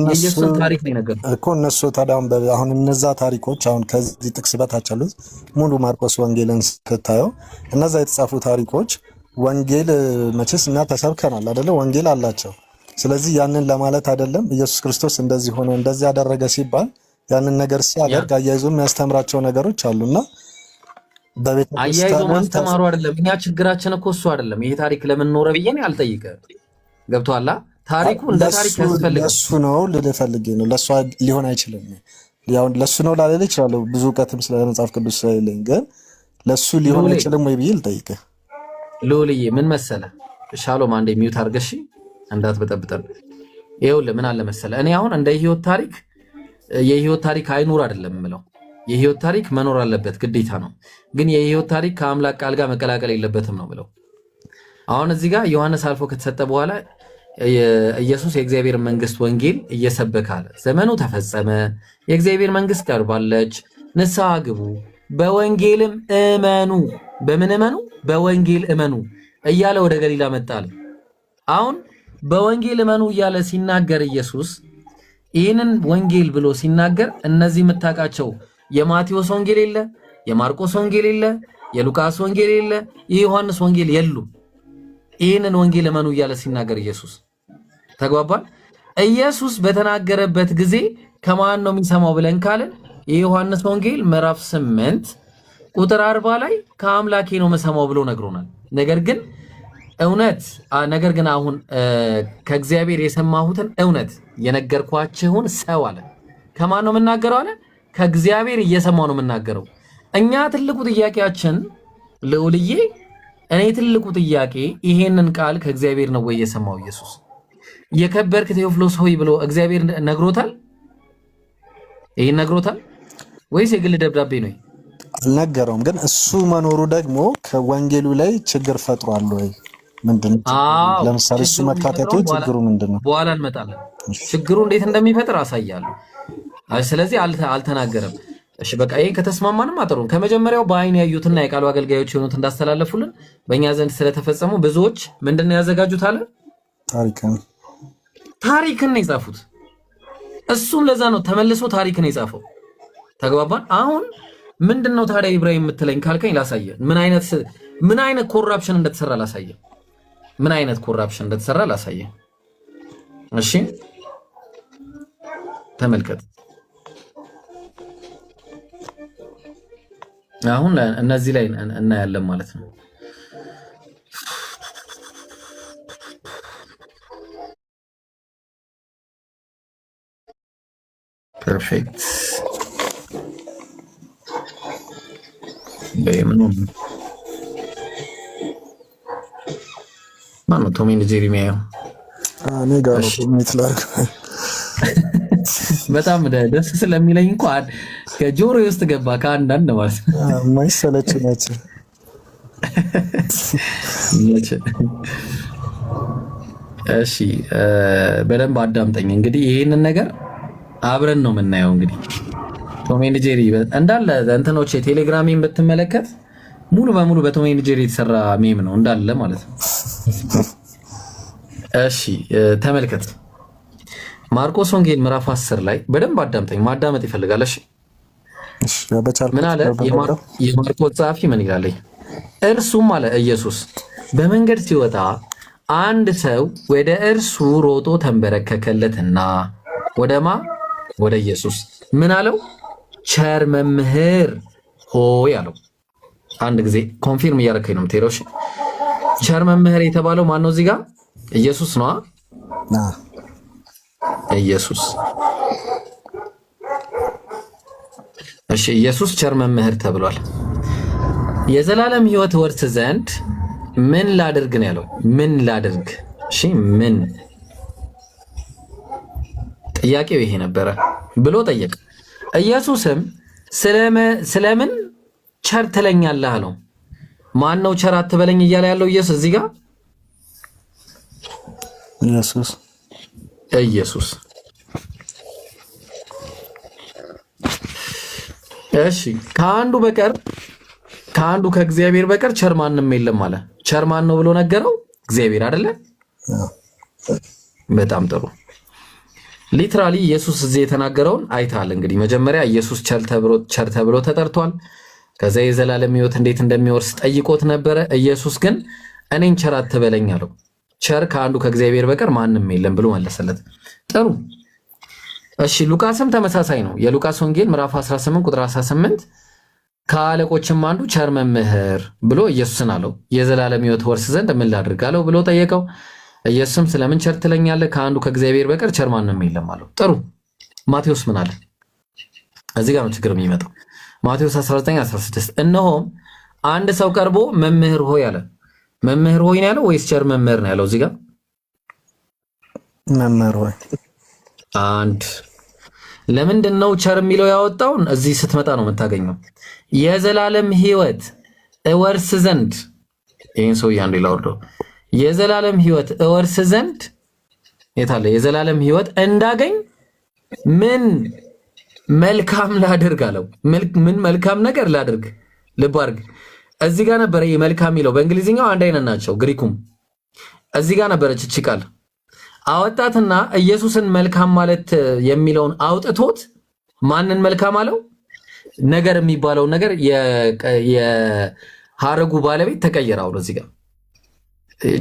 የኢየሱስን ታሪክ ነው የነገረን እኮ እነሱ። ታዲያ አሁን እነዛ ታሪኮች አሁን ከዚህ ጥቅስ በታች ያሉት ሙሉ ማርቆስ ወንጌልን ስታየው እነዛ የተጻፉ ታሪኮች ወንጌል መቼስ እኛ ተሰብከናል አይደለ? ወንጌል አላቸው። ስለዚህ ያንን ለማለት አይደለም ኢየሱስ ክርስቶስ እንደዚህ ሆነ እንደዚህ ያደረገ ሲባል ያንን ነገር ሲያደርግ አያይዞ የሚያስተምራቸው ነገሮች አሉና አያይዞ ማስተማሩ አይደለም። እኛ ችግራችን እኮ እሱ አይደለም። ይሄ ታሪክ ለምን ኖረ ብዬ ነው አልጠይቅም። ገብቶሃል? ታሪኩ እንደ ታሪክ ያስፈልጋል። ለሱ ነው ልፈልግ ነው። ለሱ ሊሆን አይችልም። ያው ለሱ ነው ላለለ ይችላል ብዙ እውቀትም ስለ መጽሐፍ ቅዱስ ስለሌለኝ ግን ለሱ ሊሆን አይችልም ወይ ብዬ ልጠይቅህ። ሎልዬ ምን መሰለ ሻሎም አንዴ ሚውት አድርገሽ እንዳትበጠብጠን። ይኸውልህ ምን አለ መሰለ እኔ አሁን እንደ የህይወት ታሪክ አይኑር አይደለም የምለው። የህይወት ታሪክ መኖር አለበት ግዴታ ነው። ግን የህይወት ታሪክ ከአምላክ ቃል ጋር መቀላቀል የለበትም ነው ብለው። አሁን እዚህ ጋር ዮሐንስ አልፎ ከተሰጠ በኋላ ኢየሱስ የእግዚአብሔር መንግስት ወንጌል እየሰበከ አለ። ዘመኑ ተፈጸመ፣ የእግዚአብሔር መንግስት ቀርባለች፣ ንስሐ ግቡ፣ በወንጌልም እመኑ። በምን እመኑ? በወንጌል እመኑ እያለ ወደ ገሊላ መጣል። አሁን በወንጌል እመኑ እያለ ሲናገር ኢየሱስ ይህንን ወንጌል ብሎ ሲናገር እነዚህ የምታውቃቸው የማቴዎስ ወንጌል የለ፣ የማርቆስ ወንጌል የለ፣ የሉቃስ ወንጌል የለ፣ የዮሐንስ ወንጌል የሉ። ይህንን ወንጌል እመኑ እያለ ሲናገር ኢየሱስ ተግባባል። ኢየሱስ በተናገረበት ጊዜ ከማን ነው የሚሰማው ብለን ካልን የዮሐንስ ወንጌል ምዕራፍ 8 ቁጥር 40 ላይ ከአምላኬ ነው መሰማው ብሎ ነግሮናል። ነገር ግን አሁን ከእግዚአብሔር የሰማሁትን እውነት የነገርኳችሁን ሰው አለ። ከማን ነው የምናገረው አለ? ከእግዚአብሔር እየሰማው ነው የምናገረው። እኛ ትልቁ ጥያቄያችን ልዑልዬ፣ እኔ ትልቁ ጥያቄ ይሄንን ቃል ከእግዚአብሔር ነው ወይ የሰማው ኢየሱስ? የከበርክ ቴዎፍሎስ ሆይ ብሎ እግዚአብሔር ነግሮታል? ይሄን ነግሮታል ወይስ የግል ደብዳቤ ነው? አልነገረውም። ግን እሱ መኖሩ ደግሞ ከወንጌሉ ላይ ችግር ፈጥሯል ወይ? ምንድነው? ለምሳሌ እሱ መካተቱ ችግሩ ምንድነው? በኋላ እንመጣለን። ችግሩ እንዴት እንደሚፈጥር አሳያለሁ። ስለዚህ አልተናገረም። እሺ በቃ ይሄን ከተስማማንም አጥሩን ከመጀመሪያው በአይን ያዩትና የቃሉ አገልጋዮች የሆኑት እንዳስተላለፉልን በእኛ ዘንድ ስለተፈጸሙ ብዙዎች ምንድነው ያዘጋጁት አለ? ታሪክን የጻፉት። እሱም ለዛ ነው ተመልሶ ታሪክን የጻፈው። ተግባባን? አሁን ምንድነው ታዲያ ኢብራሂም የምትለኝ ካልከኝ ላሳየ። ምን አይነት ኮራፕሽን እንደተሰራ ላሳየ። እሺ ተመልከት። አሁን እነዚህ ላይ እናያለን ማለት ነው። ፐርፌክት ማነው ቶም ኤንድ ጄሪ የሚያየው? እኔ ጋር ነው የሚትላክ በጣም ደስ ስለሚለኝ እንኳን ከጆሮ ውስጥ ገባ ከአንዳንድ ማለት ነው። ማይሰለች ናቸው። እሺ በደንብ አዳምጠኝ። እንግዲህ ይህንን ነገር አብረን ነው የምናየው። እንግዲህ ቶም ኤንድ ጄሪ እንዳለ እንትኖች የቴሌግራሜን ብትመለከት ሙሉ በሙሉ በቶም ኤንድ ጄሪ የተሰራ ሜም ነው እንዳለ ማለት ነው። እሺ ተመልከት። ማርቆስ ወንጌል ምዕራፍ 10 ላይ በደንብ አዳምጠኝ። ማዳመጥ ይፈልጋል። እሺ ምን አለ የማርቆስ ጸሐፊ? ምን ይላል? እርሱም አለ ኢየሱስ በመንገድ ሲወጣ አንድ ሰው ወደ እርሱ ሮጦ ተንበረከከለትና ወደ ኢየሱስ ምን አለው? ቸር መምህር ሆይ አለው። አንድ ጊዜ ኮንፊርም እያደረከኝ ነው የምትሄደው። እሺ ቸር መምህር የተባለው ማን ነው? እዚህ ጋር ኢየሱስ ነው። ኢየሱስ። እሺ ኢየሱስ ቸር መምህር ተብሏል። የዘላለም ሕይወት ወርስ ዘንድ ምን ላድርግ ነው ያለው? ምን ላድርግ? እሺ ምን ጥያቄው ይሄ ነበረ ብሎ ጠየቀ። ኢየሱስም ስለምን ቸር ትለኛለህ አለው። ማን ነው ቸር አትበለኝ እያለ ያለው ኢየሱስ? እዚህ ጋር ኢየሱስ። እሺ ከአንዱ ከእግዚአብሔር በቀር ቸር ማንም የለም አለ። ቸር ማን ነው ብሎ ነገረው? እግዚአብሔር አይደለ? በጣም ጥሩ። ሊትራሊ ኢየሱስ እዚህ የተናገረውን አይታል። እንግዲህ መጀመሪያ ኢየሱስ ቸር ተብሎ ተጠርቷል። ከዛ የዘላለም ሕይወት እንዴት እንደሚወርስ ጠይቆት ነበረ። ኢየሱስ ግን እኔን ቸር አትበለኝ አለው። ቸር ከአንዱ ከእግዚአብሔር በቀር ማንም የለም ብሎ መለሰለት። ጥሩ እሺ። ሉቃስም ተመሳሳይ ነው። የሉቃስ ወንጌል ምዕራፍ 18 ቁጥር 18 ከአለቆችም አንዱ ቸር መምህር ብሎ ኢየሱስን አለው የዘላለም ሕይወት ወርስ ዘንድ ምን ላድርግ አለው ብሎ ጠየቀው። ኢየሱስም ስለምን ቸር ትለኛለህ? ከአንዱ ከእግዚአብሔር በቀር ቸር ማንም የለም አለው። ጥሩ። ማቴዎስ ምን አለ? እዚህ ጋር ነው ችግር የሚመጣው። ማቴዎስ 19:16 እነሆም አንድ ሰው ቀርቦ መምህር ሆይ አለ። መምህር ሆይ ነው ያለው ወይስ ቸር መምህር ነው ያለው? እዚህ ጋር መምህር ሆይ። አንድ ለምንድን ነው ቸር የሚለው ያወጣውን እዚህ ስትመጣ ነው የምታገኘው። የዘላለም ሕይወት እወርስ ዘንድ ይህን ሰው አንዱ ላወርደው። የዘላለም ሕይወት እወርስ ዘንድ የታለ? የዘላለም ሕይወት እንዳገኝ ምን መልካም ላድርግ አለው። ምን መልካም ነገር ላድርግ? ልብ አድርግ። እዚህ ጋር ነበረ ይሄ መልካም የሚለው በእንግሊዝኛው አንድ አይነት ናቸው፣ ግሪኩም እዚህ ጋር ነበረች እቺ ቃል አወጣትና ኢየሱስን መልካም ማለት የሚለውን አውጥቶት ማንን መልካም አለው? ነገር የሚባለው ነገር የሐረጉ ባለቤት ተቀየረው። እዚህ ጋር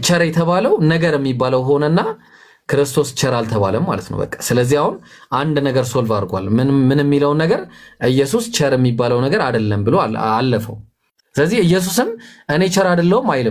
ቸር የተባለው ነገር የሚባለው ሆነና ክርስቶስ ቸር አልተባለም ማለት ነው። በቃ ስለዚህ አሁን አንድ ነገር ሶልቭ አድርጓል። ምን የሚለውን ነገር ኢየሱስ ቸር የሚባለው ነገር አይደለም ብሎ አለፈው። ስለዚህ ኢየሱስም እኔ ቸር አይደለሁም አይልም።